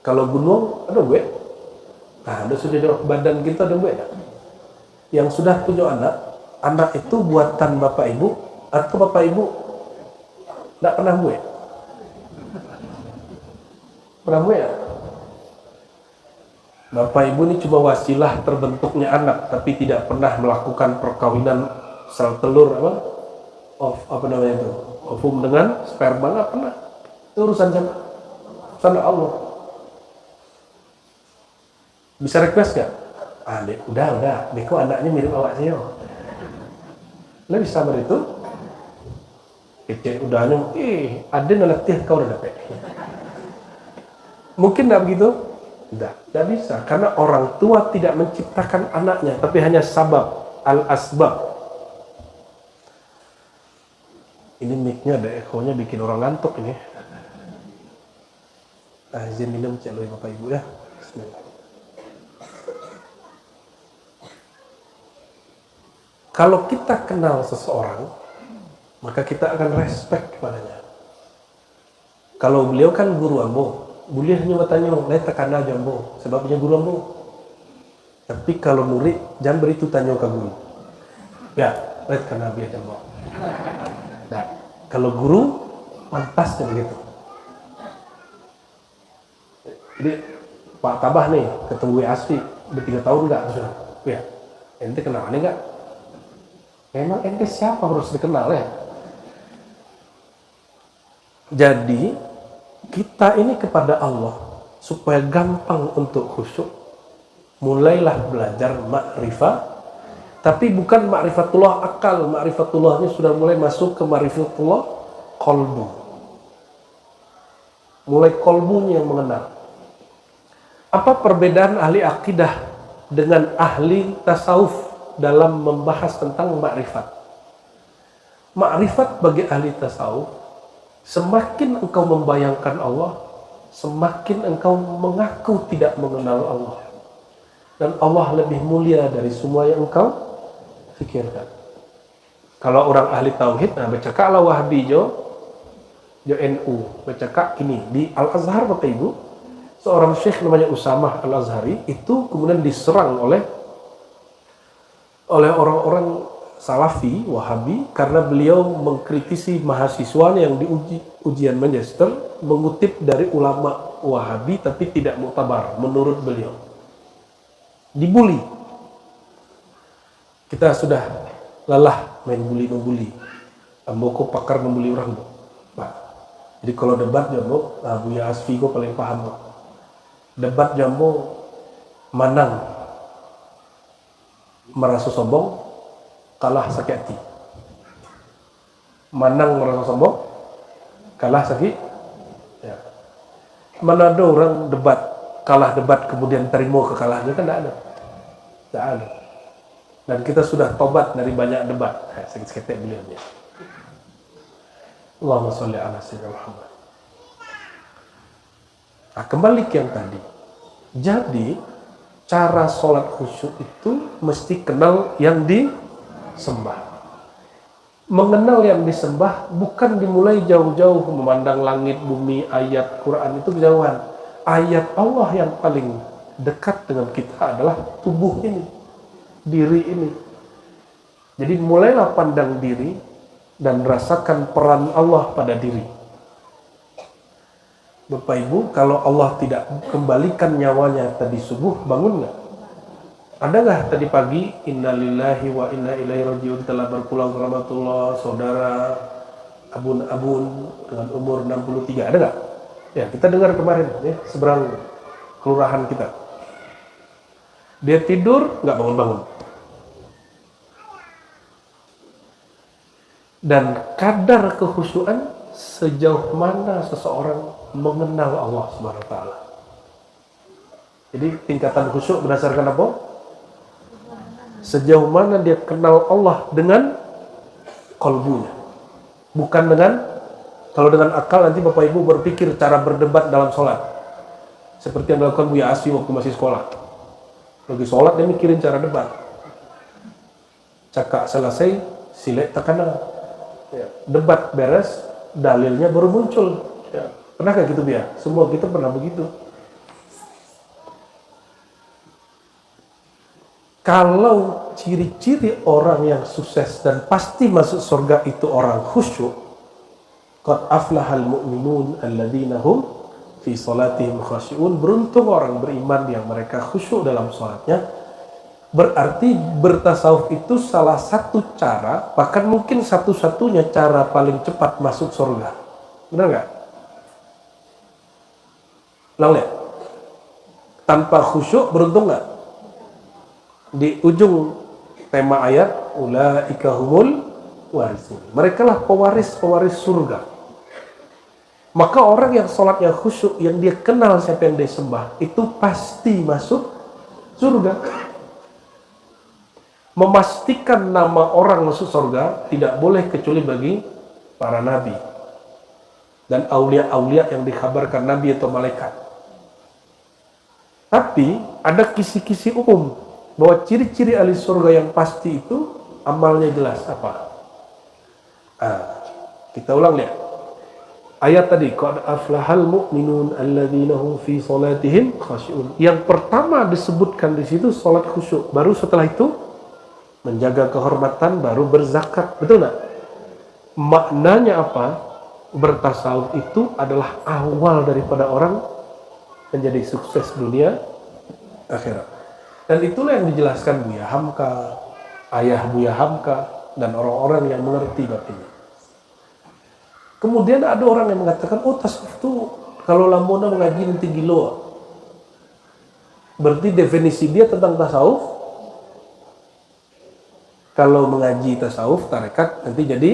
Kalau gunung ada gue. Ada sudah badan kita ada gue. Yang sudah punya anak itu buatan bapak ibu atau bapak ibu tidak pernah gue. Pernah gue ya? Bapak ibu ini cuma wasilah terbentuknya anak, tapi tidak pernah melakukan perkawinan sel telur apa namanya itu? Ovum dengan sperma, nggak pernah. Itu urusan siapa? Urusan Allah. Bisa request nggak? Udah. Beko anaknya mirip awak saya. Lo bisa itu? Kecil udahnya, ada nalatih kau udah dapet. Mungkin nggak begitu? Tidak bisa. Karena orang tua tidak menciptakan anaknya, tapi hanya sabab, al-asbab. Ini mic-nya ada echo-nya bikin orang ngantuk ini. Izin minum cek lo Bapak Ibu ya. Bismillah. Kalau kita kenal seseorang, maka kita akan respect kepadanya. Kalau beliau kan guru ambo, boleh hanya bertanya, "Lai tekan aja ambo," sebabnya guru ambo. Tapi kalau murid, jangan beri itu tanya ke guru. Ya, lai tekan aja ambo. Nah, kalau guru, pantasnya begitu. Jadi, Pak Tabah nih, ketemu Asfi, udah 3 tahun enggak? Ya, ente kenal aneh enggak? Memang ente siapa harus dikenal ya? Jadi kita ini kepada Allah supaya gampang untuk khusyuk, mulailah belajar makrifat, tapi bukan makrifatullah akal, makrifatullahnya sudah mulai masuk ke makrifatullah qalbu. Mulai qalbunya yang mengenal. Apa perbedaan ahli akidah dengan ahli tasawuf dalam membahas tentang makrifat? Makrifat bagi ahli tasawuf, semakin engkau membayangkan Allah, semakin engkau mengaku tidak mengenal Allah. Dan Allah lebih mulia dari semua yang engkau fikirkan. Kalau orang ahli tauhid, bercakaplah Wahabi jo NU, bercakap ini di Al-Azhar Bapak Ibu, seorang syekh namanya Usamah Al-Azhari itu kemudian diserang oleh orang-orang Salafi, Wahabi, karena beliau mengkritisi mahasiswanya yang diuji ujian magister, mengutip dari ulama Wahabi tapi tidak muktabar menurut beliau. Dibully. Kita sudah lelah main bully-membuli. Amboko pakar membuli orang. Nah, jadi kalau debat jambo, Buya Asfi gue paling paham. Debat jambo manang merasa sombong, kalah sakit hati. Menang merasa sombong, kalah sakit. Ya. Mana ada orang debat, kalah debat kemudian terima kekalahannya, kan tidak ada. Tidak ada. Dan kita sudah tobat dari banyak debat. Sakit-sakit beliaunya. Allahumma sholli ala sayyidina Muhammad. Nah, kembali ke yang tadi. Jadi cara sholat khusyuk itu mesti kenal yang disembah. Mengenal yang disembah bukan dimulai jauh-jauh memandang langit, bumi, ayat, Quran itu kejauhan. Ayat Allah yang paling dekat dengan kita adalah tubuh ini, diri ini. Jadi mulailah pandang diri dan rasakan peran Allah pada diri. Bapak Ibu, kalau Allah tidak kembalikan nyawanya tadi subuh, bangun nggak? Ada nggak tadi pagi, innalillahi wa inna ilaihi rajiun, telah berpulang ke rahmatullah saudara Abun dengan umur 63, ada nggak? Ya, kita dengar kemarin ya, seberang kelurahan kita. Dia tidur, nggak bangun-bangun. Dan kadar kekhusyuan sejauh mana seseorang mengenal Allah Subhanahu wa taala. Jadi tingkatan khusyuk berdasarkan apa? Sejauh mana dia kenal Allah dengan qalbunya. Bukan dengan, kalau dengan akal nanti Bapak Ibu berpikir cara berdebat dalam sholat. Seperti yang dilakukan Buya Asfi waktu masih sekolah. Lagi sholat dia mikirin cara debat. Cakap selesai, silek tekanan. Ya, debat beres, dalilnya baru muncul. Ya, pernah kayak gitu Bia? Semua kita pernah begitu. Kalau ciri-ciri orang yang sukses dan pasti masuk surga itu orang khusyuk, qad aflahal mu'minun alladzina hum fi salatihim khashi'un, beruntung orang beriman yang mereka khusyuk dalam salatnya. Berarti bertasawuf itu salah satu cara, bahkan mungkin satu-satunya cara paling cepat masuk surga. Benar nggak? Lalu tanpa khusyuk beruntung nggak? Di ujung tema ayat, ulaika humul warisun. Mereka lah pewaris surga. Maka orang yang sholatnya khusyuk, yang dia kenal siapa yang dia sembah, itu pasti masuk surga. Memastikan nama orang masuk surga tidak boleh kecuali bagi para nabi dan aulia-aulia yang dikabarkan nabi atau malaikat. Tapi ada kisi-kisi umum bahwa ciri-ciri ahli surga yang pasti itu amalnya jelas apa? Kita ulang lihat. Ayat tadi, qad aflahal mu'minun alladzina hum fi salatihim khashi'un. Yang pertama disebutkan di situ salat khusyuk, baru setelah itu menjaga kehormatan, baru berzakat. Betul nggak? Maknanya apa? Bertasawuf itu adalah awal daripada orang menjadi sukses dunia akhirat. Dan itulah yang dijelaskan Buya Hamka, ayah Buya Hamka, dan orang-orang yang mengerti bab ini. Kemudian ada orang yang mengatakan, oh tasawuf itu kalau lamona mengaji nanti gilo. Berarti definisi dia tentang tasawuf, kalau mengaji tasawuf, tarekat, nanti jadi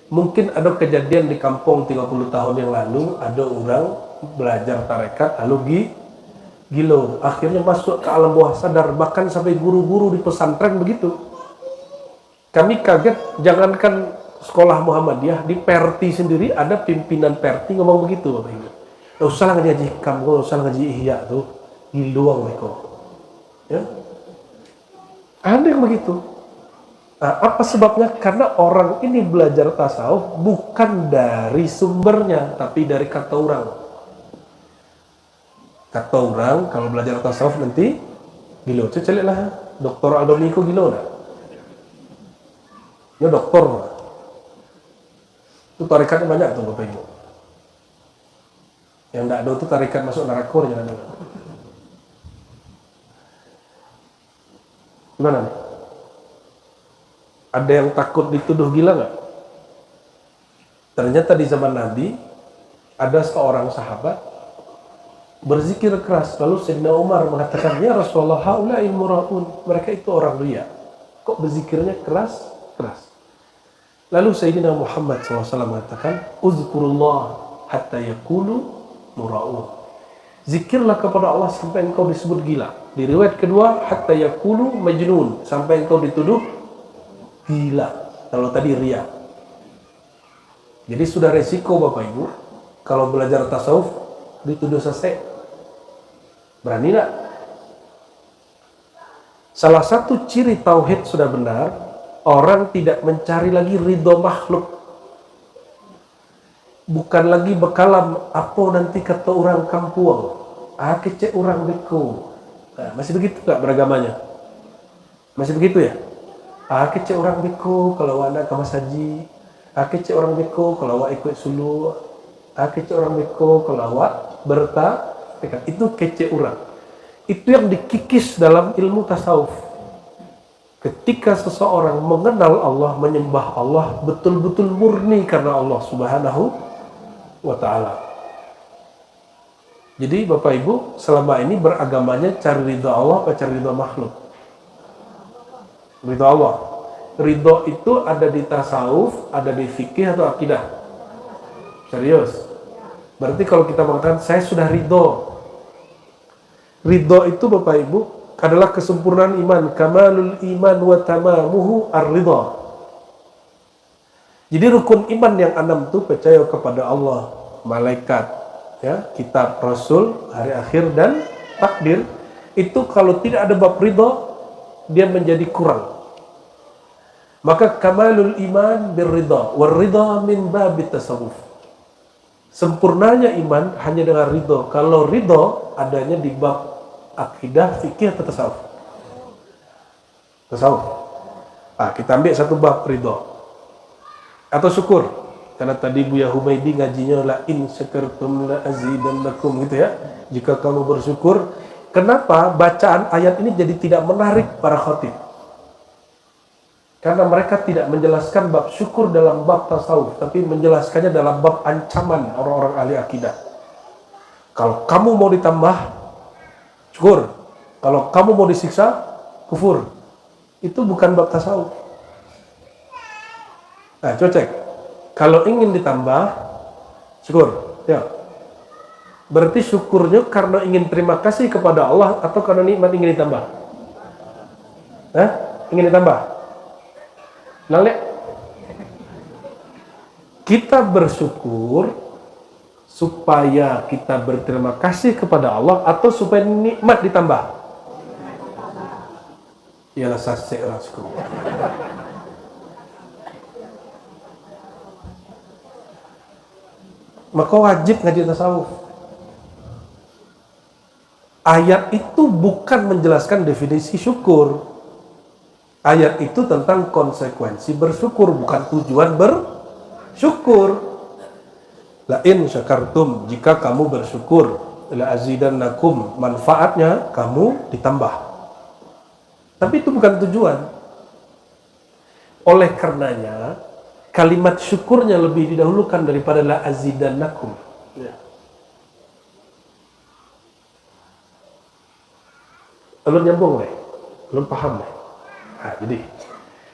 mungkin ada kejadian di kampung 30 tahun yang lalu, ada orang belajar tarekat, lalu gilo. Akhirnya masuk ke alam bawah sadar, bahkan sampai guru-guru di pesantren begitu. Kami kaget, jangankan sekolah Muhammadiyah, di Perti sendiri ada pimpinan Perti ngomong begitu. Bapak Ibu. Nggak usah lah ngaji hikam, nggak usah ngaji ihya tuh, giluang mereka. Ya? Ada yang begitu. Nah, apa sebabnya? Karena orang ini belajar tasawuf bukan dari sumbernya, tapi dari kata orang. Kata orang, kalau belajar tasawuf nanti, gilo. Cecek lah, Dr. Aldomiko gilo dah. Ya doktor. Itu tarikatnya banyak tuh Bapak Ibu. Yang tidak ada itu tarikat masuk neraka, jangan dengar. Gimana nih? Ada yang takut dituduh gila nggak? Ternyata di zaman Nabi ada seorang sahabat berzikir keras. Lalu Sayyidina Umar mengatakan, ya Rasulullah, haula'il mura'un. Mereka itu orang ria. Kok berzikirnya keras? Lalu Sayyidina Muhammad SAW mengatakan, uzkurullah hatta yakulu mura'un. Zikirlah kepada Allah sampai engkau disebut gila. Di riwayat kedua, hatta yakulu majnun, sampai engkau dituduh gila. Kalau tadi riya. Jadi sudah resiko Bapak Ibu, kalau belajar tasawuf dituduh sesek. Berani enggak? Salah satu ciri tauhid sudah benar, orang tidak mencari lagi ridho makhluk. Bukan lagi bekalam apa nanti kata orang kampung, kecek orang beko. Nah, masih begitu enggak beragamanya? Masih begitu ya? Kecek orang beko kalau anak ke masaji, kecek orang beko kalau awak ikut sulu, kecek orang beko kalau awak bertakbir. Itu kecek orang. Itu yang dikikis dalam ilmu tasawuf. Ketika seseorang mengenal Allah, menyembah Allah betul-betul murni karena Allah Subhanahu wa ta'ala. Jadi Bapak Ibu, selama ini beragamanya cari ridha Allah atau cari ridha makhluk? Ridha Allah. Ridha itu ada di tasawuf, ada di fikih atau akidah? Serius? Berarti kalau kita mengatakan saya sudah ridho. Ridho itu Bapak Ibu adalah kesempurnaan iman, kamalul iman wa tamamuhu ar-ridha. Jadi rukun iman yang 6 itu percaya kepada Allah, malaikat, ya, kitab, rasul, hari akhir dan takdir. Itu kalau tidak ada bab ridha, dia menjadi kurang. Maka kamalul iman birridha, war ridha min babit tasawuf. Sempurnanya iman hanya dengan ridha. Kalau ridha adanya di bab akidah, fikih atau tasawuf? Tasawuf. Kita ambil satu bab ridha. Atau syukur. Karena tadi Buya Humaidi ngajinya la in syakartum la azidannakum gitu ya. Jika kamu bersyukur, kenapa bacaan ayat ini jadi tidak menarik para khatib? Karena mereka tidak menjelaskan bab syukur dalam bab tasawuf, tapi menjelaskannya dalam bab ancaman orang-orang ahli akidah. Kalau kamu mau ditambah, syukur. Kalau kamu mau disiksa, kufur. Itu bukan bab tasawuf. Nah, coba cek. Kalau ingin ditambah, syukur. Ya. Berarti syukurnya karena ingin terima kasih kepada Allah atau karena nikmat ingin ditambah? Ingin ditambah? Nalek. Kita bersyukur supaya kita berterima kasih kepada Allah atau supaya nikmat ditambah? Ialah sasek rasku. Maka wajib ngaji tasawuf. Ayat itu bukan menjelaskan definisi syukur. Ayat itu tentang konsekuensi bersyukur, bukan tujuan bersyukur. La in syakartum, jika kamu bersyukur, la azidannakum, manfaatnya kamu ditambah. Tapi itu bukan tujuan. Oleh karenanya, kalimat syukurnya lebih didahulukan daripada la azidannakum. Ya. Belum nyambung deh, belum paham deh. Nah, jadi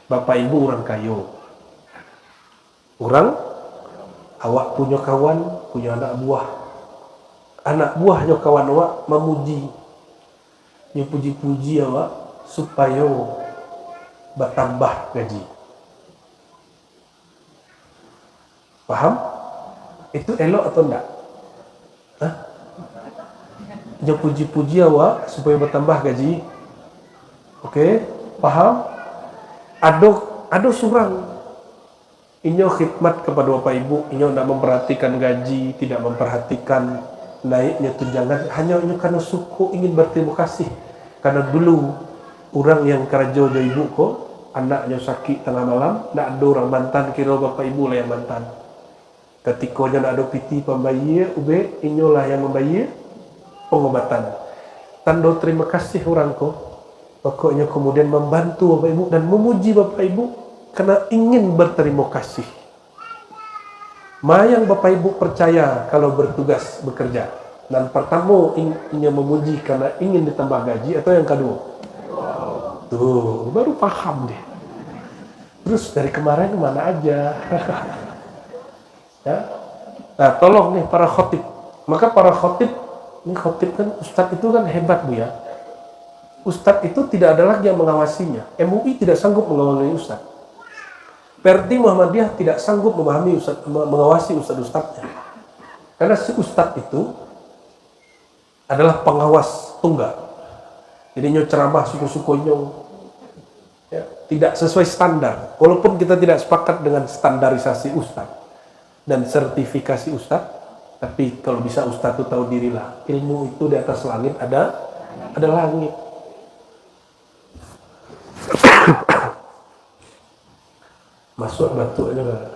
Bapak Ibu orang kayu, orang awak punya kawan, punya anak buahnya kawan awak memuji, puji-puji awak supaya bertambah gaji. Paham? Itu elok atau enggak? Dia puji-puji awak supaya bertambah gaji. Oke, paham? Ada surang inyo khidmat kepada Bapak Ibu, inyo tidak memperhatikan gaji, tidak memperhatikan naiknya tunjangan, hanya inyo karena suku ingin berterima kasih. Karena dulu orang yang kerja jo ibu kok, anaknya sakit tengah malam, tidak ada orang mantan, kira Bapak Ibu lah yang mantan. Ketika tidak ada piti pembayar, inyo lah yang membayar pengobatan. Tanda terima kasih orang kok, pokoknya kemudian membantu Bapak Ibu dan memuji Bapak Ibu karena ingin berterima kasih. Mayang Bapak Ibu percaya kalau bertugas bekerja. Dan pertama ingin memuji karena ingin ditambah gaji, atau yang kedua? Tuh, baru paham deh. Terus dari kemarin kemana aja? Ya. Nah, tolong nih para khotib. Maka para khotib, ini khotib kan, ustadz itu kan hebat Bu ya. Ustadz itu tidak ada lagi yang mengawasinya. MUI tidak sanggup mengawasi ustadz. Perdi Muhammadiyah tidak sanggup mengawasi ustadz-ustadznya. Karena si ustadz itu adalah pengawas tunggal. Jadi nyo ceramah suku-suku nyo ya, tidak sesuai standar. Walaupun kita tidak sepakat dengan standarisasi ustadz dan sertifikasi ustadz, tapi kalau bisa ustadz itu tahu dirilah. Ilmu itu di atas langit ada langit. Masuk batu aja lah.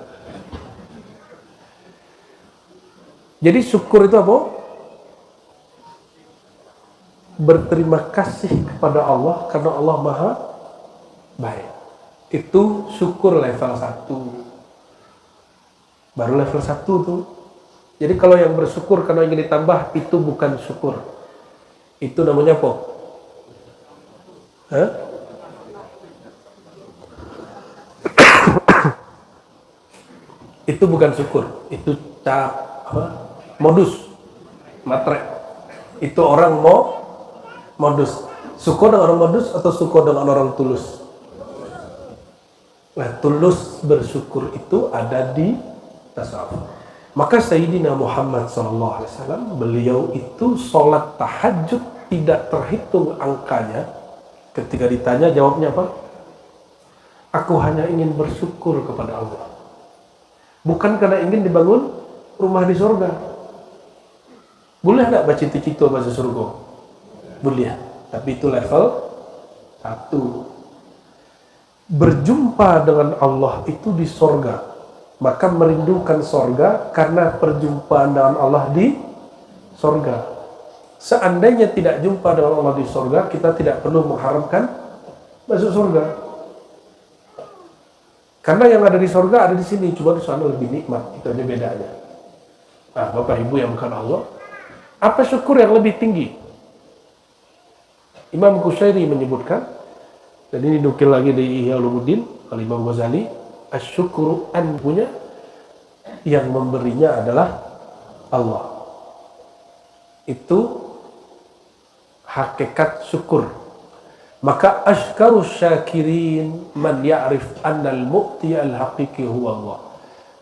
Jadi syukur itu apa? Berterima kasih kepada Allah karena Allah Maha baik. Itu syukur level 1. Baru level 1 tuh. Jadi kalau yang bersyukur karena ingin ditambah, itu bukan syukur. Itu namanya apa? Hah? Itu bukan syukur, itu modus, matre. Itu orang modus. Syukur dengan orang modus atau syukur dengan orang tulus? Nah, tulus bersyukur itu ada di tasawuf. Maka Sayyidina Muhammad SAW, beliau itu sholat tahajud tidak terhitung angkanya. Ketika ditanya, jawabnya apa? Aku hanya ingin bersyukur kepada Allah. Bukan karena ingin dibangun rumah di surga. Boleh enggak baca cita-cita bahasa surga? Boleh. Tapi itu level 1. Berjumpa dengan Allah itu di surga. Maka merindukan surga karena perjumpaan dengan Allah di surga. Seandainya tidak jumpa dengan Allah di surga, kita tidak perlu mengharapkan masuk surga. Karena yang ada di surga ada di sini, cuma di sana lebih nikmat. Itu aja bedanya. Nah, Bapak Ibu yang bukan Allah, apa syukur yang lebih tinggi? Imam Qushairi menyebutkan, dan ini nukil lagi dari Ihya Ulumuddin oleh Imam Ghazali, asyukuru punya yang memberinya adalah Allah. Itu hakikat syukur. Maka ashkaru syakirin man ya'rif annal mu'ti al-haqiqi huwa Allah.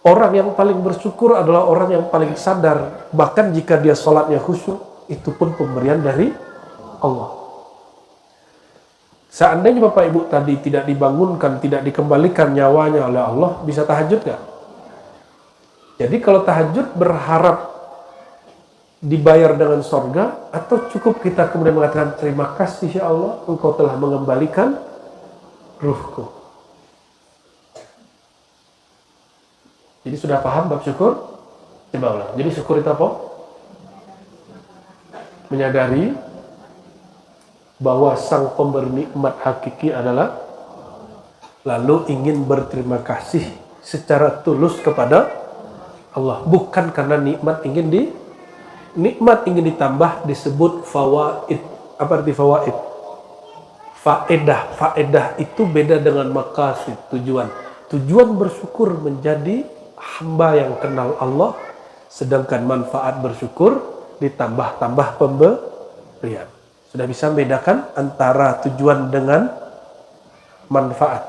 Orang yang paling bersyukur adalah orang yang paling sadar, bahkan jika dia sholatnya khusyuk, itu pun pemberian dari Allah. Seandainya Bapak Ibu tadi tidak dibangunkan, tidak dikembalikan nyawanya oleh Allah, bisa tahajud gak? Jadi kalau tahajud berharap dibayar dengan sorga, atau cukup kita kemudian mengatakan terima kasih ya Allah, Engkau telah mengembalikan ruhku. Jadi sudah paham bab syukur? Coba ulang. Jadi syukur itu apa? Menyadari bahwa sang pemberi nikmat hakiki adalah, lalu ingin berterima kasih secara tulus kepada Allah, bukan karena nikmat ingin ditambah, disebut fawaid. Apa arti fawaid? Faedah itu beda dengan maqasid, tujuan bersyukur menjadi hamba yang kenal Allah, sedangkan manfaat bersyukur ditambah-tambah pemberian. Sudah bisa membedakan antara tujuan dengan manfaat.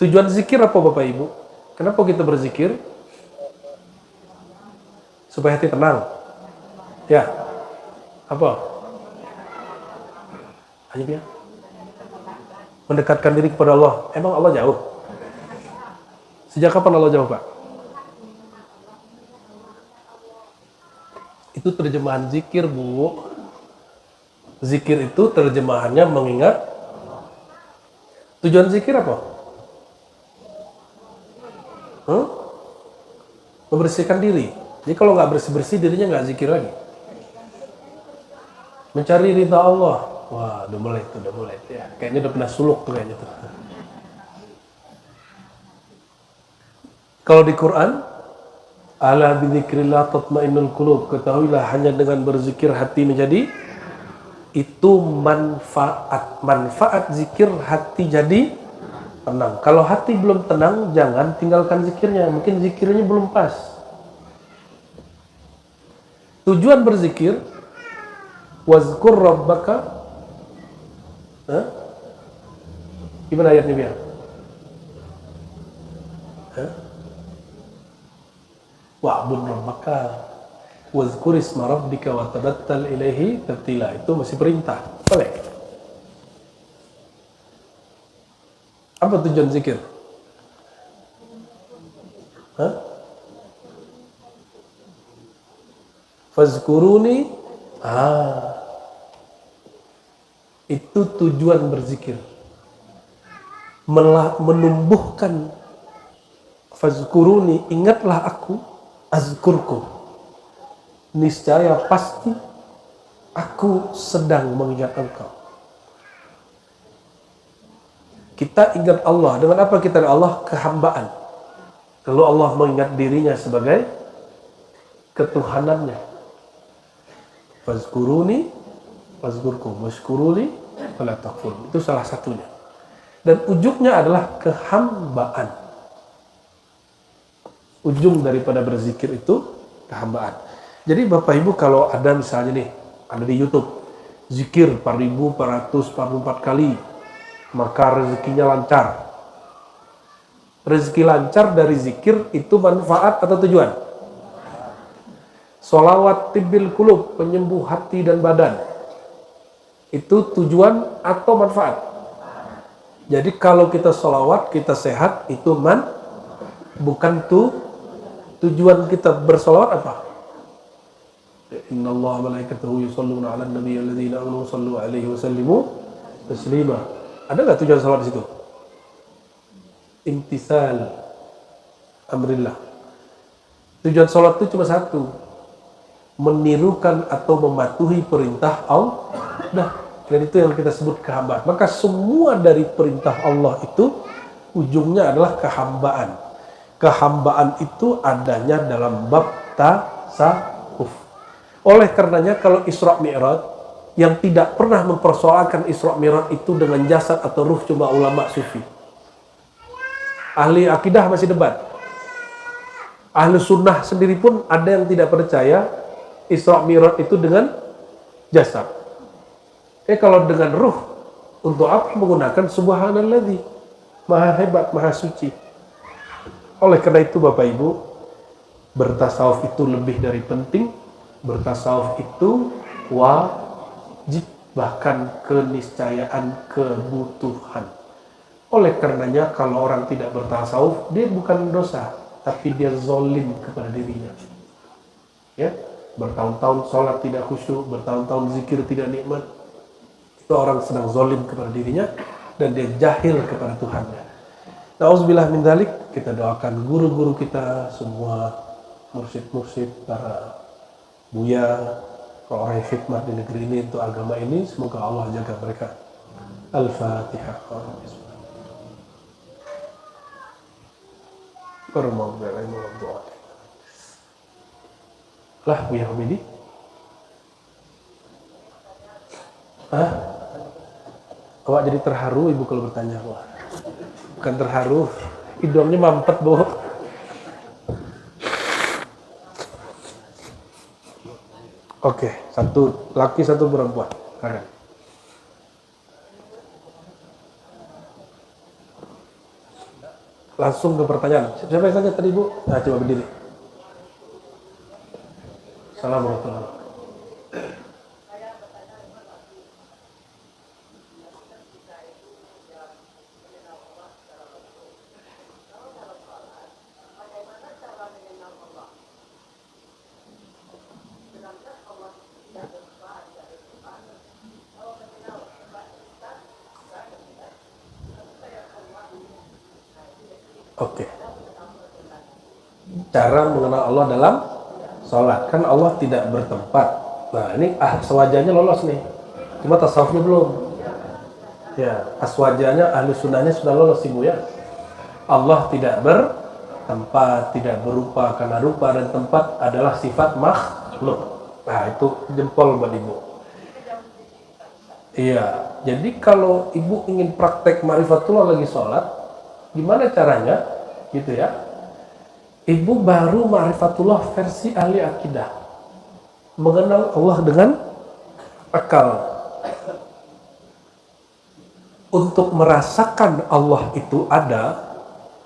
Tujuan zikir apa Bapak Ibu? Kenapa kita berzikir? Supaya hati tenang. Ya, apa? Hanya dia mendekatkan diri kepada Allah. Emang Allah jauh? Sejak kapan Allah jauh, Pak? Itu terjemahan zikir, Bu. Zikir itu terjemahannya mengingat. Tujuan zikir apa? Membersihkan diri. Jadi kalau nggak bersih-bersih, dirinya nggak zikir lagi. Mencari ridha Allah. Wah, udah mulai ya. Kayaknya udah pernah suluk tuh kayaknya tuh. Kalau di Quran, ala bidzikrillah tatmainnul qulub, ketahuilah hanya dengan berzikir hati menjadi, itu manfaat zikir hati jadi tenang. Kalau hati belum tenang, jangan tinggalkan zikirnya. Mungkin zikirnya belum pas. Tujuan berzikir, wazkur rabbaka. Gimana ayatnya biar? Wa'bud rabbaka wazkur isma rabbika wa tabattal ilaihi tabtila. Itu masih perintah. Boleh. Apa tujuan zikir? Fazkuruni. Itu tujuan berzikir. Menumbuhkan fazkuruni, ingatlah aku, azkurku. Niscaya pasti aku sedang mengingat engkau. Kita ingat Allah. Dengan apa kita ingat Allah? Kehambaan. Lalu Allah mengingat dirinya sebagai ketuhanannya. Fazkuruni fazkurkum washkuruli fala takfurun. Itu salah satunya. Dan ujungnya adalah kehambaan. Ujung daripada berzikir itu kehambaan. Jadi Bapak Ibu kalau ada misalnya nih, ada di YouTube, zikir 4.444 kali, maka rezekinya lancar. Rezeki lancar dari zikir itu manfaat atau tujuan? Sholawat tibbil qulub, penyembuh hati dan badan. Itu tujuan atau manfaat? Jadi kalau kita sholawat, kita sehat, itu bukan tujuan kita bersolawat apa? Inna Allah malaikatahu yusalluna ala nabi alladhina amanu sallu alaihi wa sallimu taslima. Ada nggak tujuan salat di situ? Imtisal amrillah. Tujuan salat itu cuma satu, menirukan atau mematuhi perintah Allah. Nah, dan itu yang kita sebut kehambaan. Maka semua dari perintah Allah itu ujungnya adalah kehambaan. Kehambaan itu adanya dalam bab tasawuf. Oleh karenanya kalau Isra Mi'raj, yang tidak pernah mempersoalkan Isra Mi'raj itu dengan jasad atau ruh cuma ulama sufi. Ahli akidah masih debat. Ahli sunnah sendiri pun ada yang tidak percaya Isra Mi'raj itu dengan jasad. Kalau dengan ruh, untuk apa menggunakan subhanalladzi, maha hebat, maha suci. Oleh karena itu Bapak Ibu, bertasawuf itu lebih dari penting. Bertasawuf itu wajib, bahkan keniscayaan kebutuhan. Oleh karenanya kalau orang tidak bertasawuf, dia bukan dosa, tapi dia zolim kepada dirinya. Ya, bertahun-tahun sholat tidak khusyuk, bertahun-tahun zikir tidak nikmat, itu orang sedang zolim kepada dirinya dan dia jahil kepada Tuhannya. Na'udzubillah min dzalik. Kita doakan guru-guru kita semua, mursyid-mursyid, para buya, orang yang khidmat di negeri ini untuk agama ini, semoga Allah jaga mereka. Al-Fatihah. Lah, Buya Hamidi. Awak jadi terharu Ibu kalau bertanya. Wah, bukan terharu, hidungnya mampet, Bu. Oke, satu laki, satu perempuan. Silakan. Langsung ke pertanyaan. Siapa yang tanya tadi, Bu? Nah, coba berdiri. Assalamualaikum. Oke. Cara mengenal Allah dalam sholat. Kan Allah tidak bertempat. Nah, ini aswajanya lolos nih. Cuma tasawufnya belum. Ya, aswajanya, ahli sunnahnya sudah lolos, Ibu ya. Allah tidak bertempat, tidak berupa, karena rupa dan tempat adalah sifat makhluk. Nah, itu jempol buat Ibu. Iya, jadi kalau Ibu ingin praktek ma'rifatullah lagi sholat, Gimana caranya? Gitu ya. Ibu baru ma'rifatullah versi ahli akidah. Mengenal Allah dengan akal. Untuk merasakan Allah itu ada,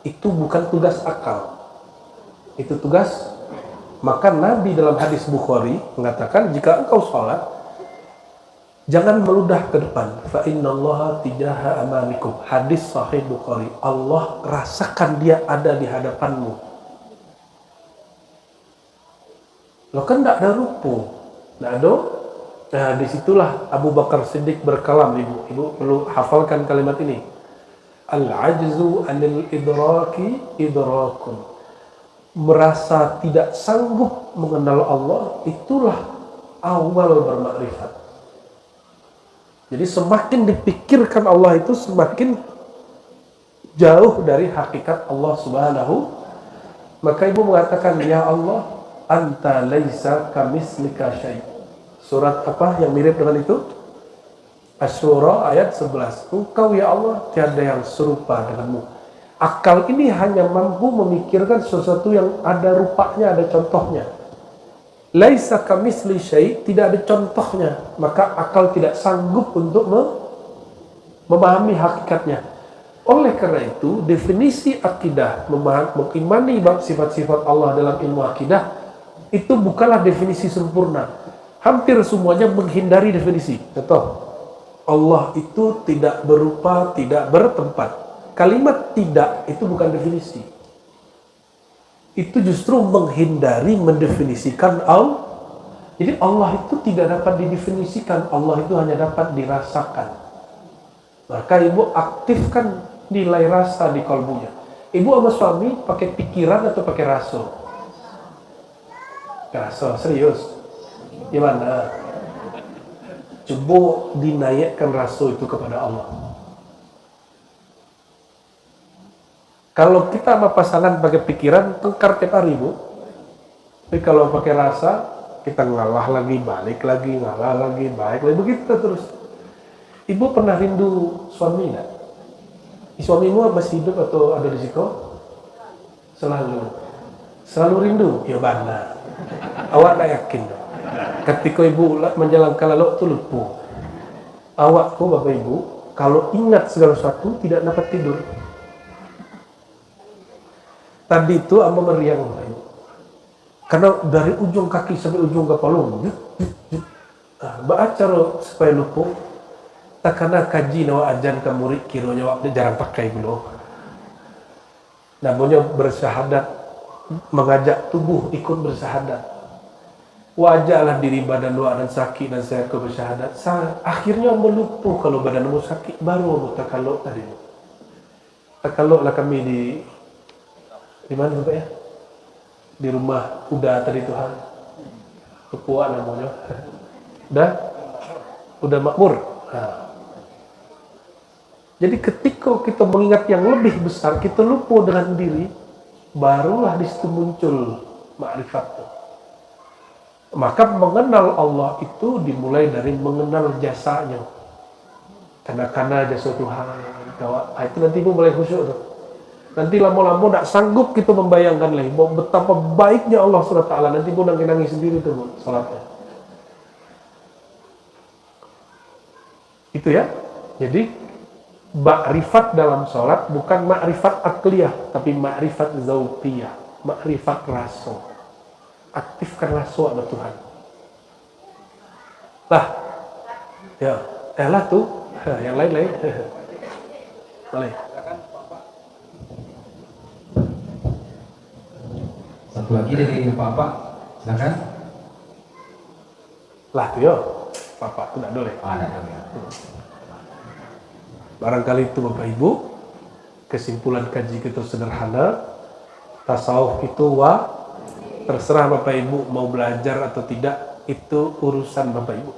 itu bukan tugas akal. Itu tugas. Maka Nabi dalam hadis Bukhari mengatakan, jika engkau sholat, jangan meludah ke depan. Fa innallaha tijaha amamikum. Hadis sahih Bukhari. Allah rasakan dia ada di hadapanmu. Lo kan tidak ada rupu, tidak ada. Nah, disitulah Abu Bakar Siddiq berkalam, ibu. Ibu perlu hafalkan kalimat ini. Al-ajzu anil idraki idrakun. Merasa tidak sanggup mengenal Allah, itulah awal bermakrifat. Jadi semakin dipikirkan Allah itu, semakin jauh dari hakikat Allah Subhanahu. Maka ibu mengatakan, ya Allah, anta laisa kamislika syai'. Surat apa yang mirip dengan itu? Asy-Syura ayat 11. Engkau ya Allah tiada yang serupa denganmu. Akal ini hanya mampu memikirkan sesuatu yang ada rupanya, ada contohnya. Laisa kamisli syai', tidak ada contohnya, maka akal tidak sanggup untuk memahami hakikatnya. Oleh karena itu, definisi akidah, mengimani sifat-sifat Allah dalam ilmu akidah, itu bukanlah definisi sempurna. Hampir semuanya menghindari definisi. Contoh, Allah itu tidak berupa, tidak bertempat. Kalimat tidak itu bukan definisi. Itu justru menghindari mendefinisikan Allah. Jadi Allah itu tidak dapat didefinisikan, Allah itu hanya dapat dirasakan. Maka ibu aktifkan nilai rasa di kalbunya. Ibu sama suami pakai pikiran atau pakai rasa? Rasa, serius. Gimana? Coba dinaikkan rasa itu kepada Allah. Kalau kita sama pasangan pakai pikiran, tengkar tiap hari, Bu. Tapi kalau pakai rasa, kita ngalah lagi, balik lagi, ngalah lagi, balik lagi, begitu terus. Ibu pernah rindu suami enggak? Suamimu masih hidup atau ada di situ? Selalu rindu? Ya benar. Awak tak yakin. Ketika ibu menjalankan lalu itu lupa. Awakku, bapak ibu, kalau ingat segala sesuatu tidak dapat tidur. Tadi itu amba meriang, karena dari ujung kaki sampai ujung kepala, baca supaya lupa. Takana kaji nawa ajan ke murid kironya waktu jarang pakai dulu. Namanya bersyahadat, mengajak tubuh ikut bersyahadat. Wajarlah diri badan doa dan sakit dan saya ke bersyahadat. Akhirnya melupa kalau badan mu sakit, baru takaluk tadi. Takaluklah kami di mana Bapak ya? Di rumah udah tadi Tuhan. Kekuat namanya. Udah makmur. Nah. Jadi ketika kita mengingat yang lebih besar, kita lupa dengan diri, barulah di situ muncul makrifat. Maka mengenal Allah itu dimulai dari mengenal jasanya. Karena jasa Tuhan. Itu nanti ibu mulai khusyuk tuh. Nanti lama-lama tak sanggup kita membayangkan lagi betapa baiknya Allah SWT. Nanti pun nangis sendiri tuh salatnya. Itu ya. Jadi makrifat dalam salat bukan makrifat akliyah, tapi makrifat zauqiyah, makrifat rasa. Aktifkan rasa sama Tuhan. Lah, ya, lah tuh, yang lain. Boleh. Satu lagi dari Bapak, silakan. Lah tuh yo, Bapak tidak boleh. Barangkali itu Bapak Ibu, kesimpulan kaji kita sederhana. Tasawuf itu terserah Bapak Ibu mau belajar atau tidak, itu urusan Bapak Ibu.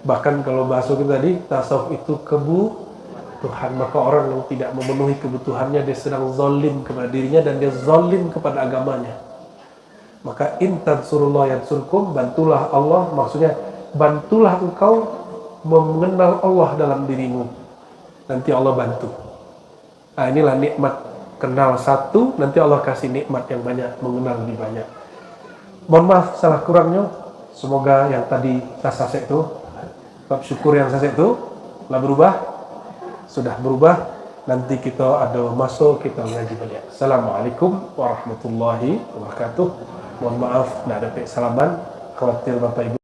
Bahkan kalau bahasa kita tadi, tasawuf itu kebutuhan. Maka orang yang tidak memenuhi kebutuhannya, dia sedang zalim kepada dirinya dan dia zalim kepada agamanya. Maka in tansurullah yansurkum, bantulah Allah, maksudnya bantulah engkau mengenal Allah dalam dirimu, nanti Allah bantu. Nah, inilah nikmat kenal satu, nanti Allah kasih nikmat yang banyak, mengenal lebih banyak. Mohon maaf salah kurangnya. Semoga yang tadi tasasek itu, bab syukur yang tasasek itu telah berubah, sudah berubah. Nanti kita ada masuk, kita ngaji balik. Assalamualaikum warahmatullahi wabarakatuh. Mohon maaf, tidak ada salaman, khawatir Bapak Ibu.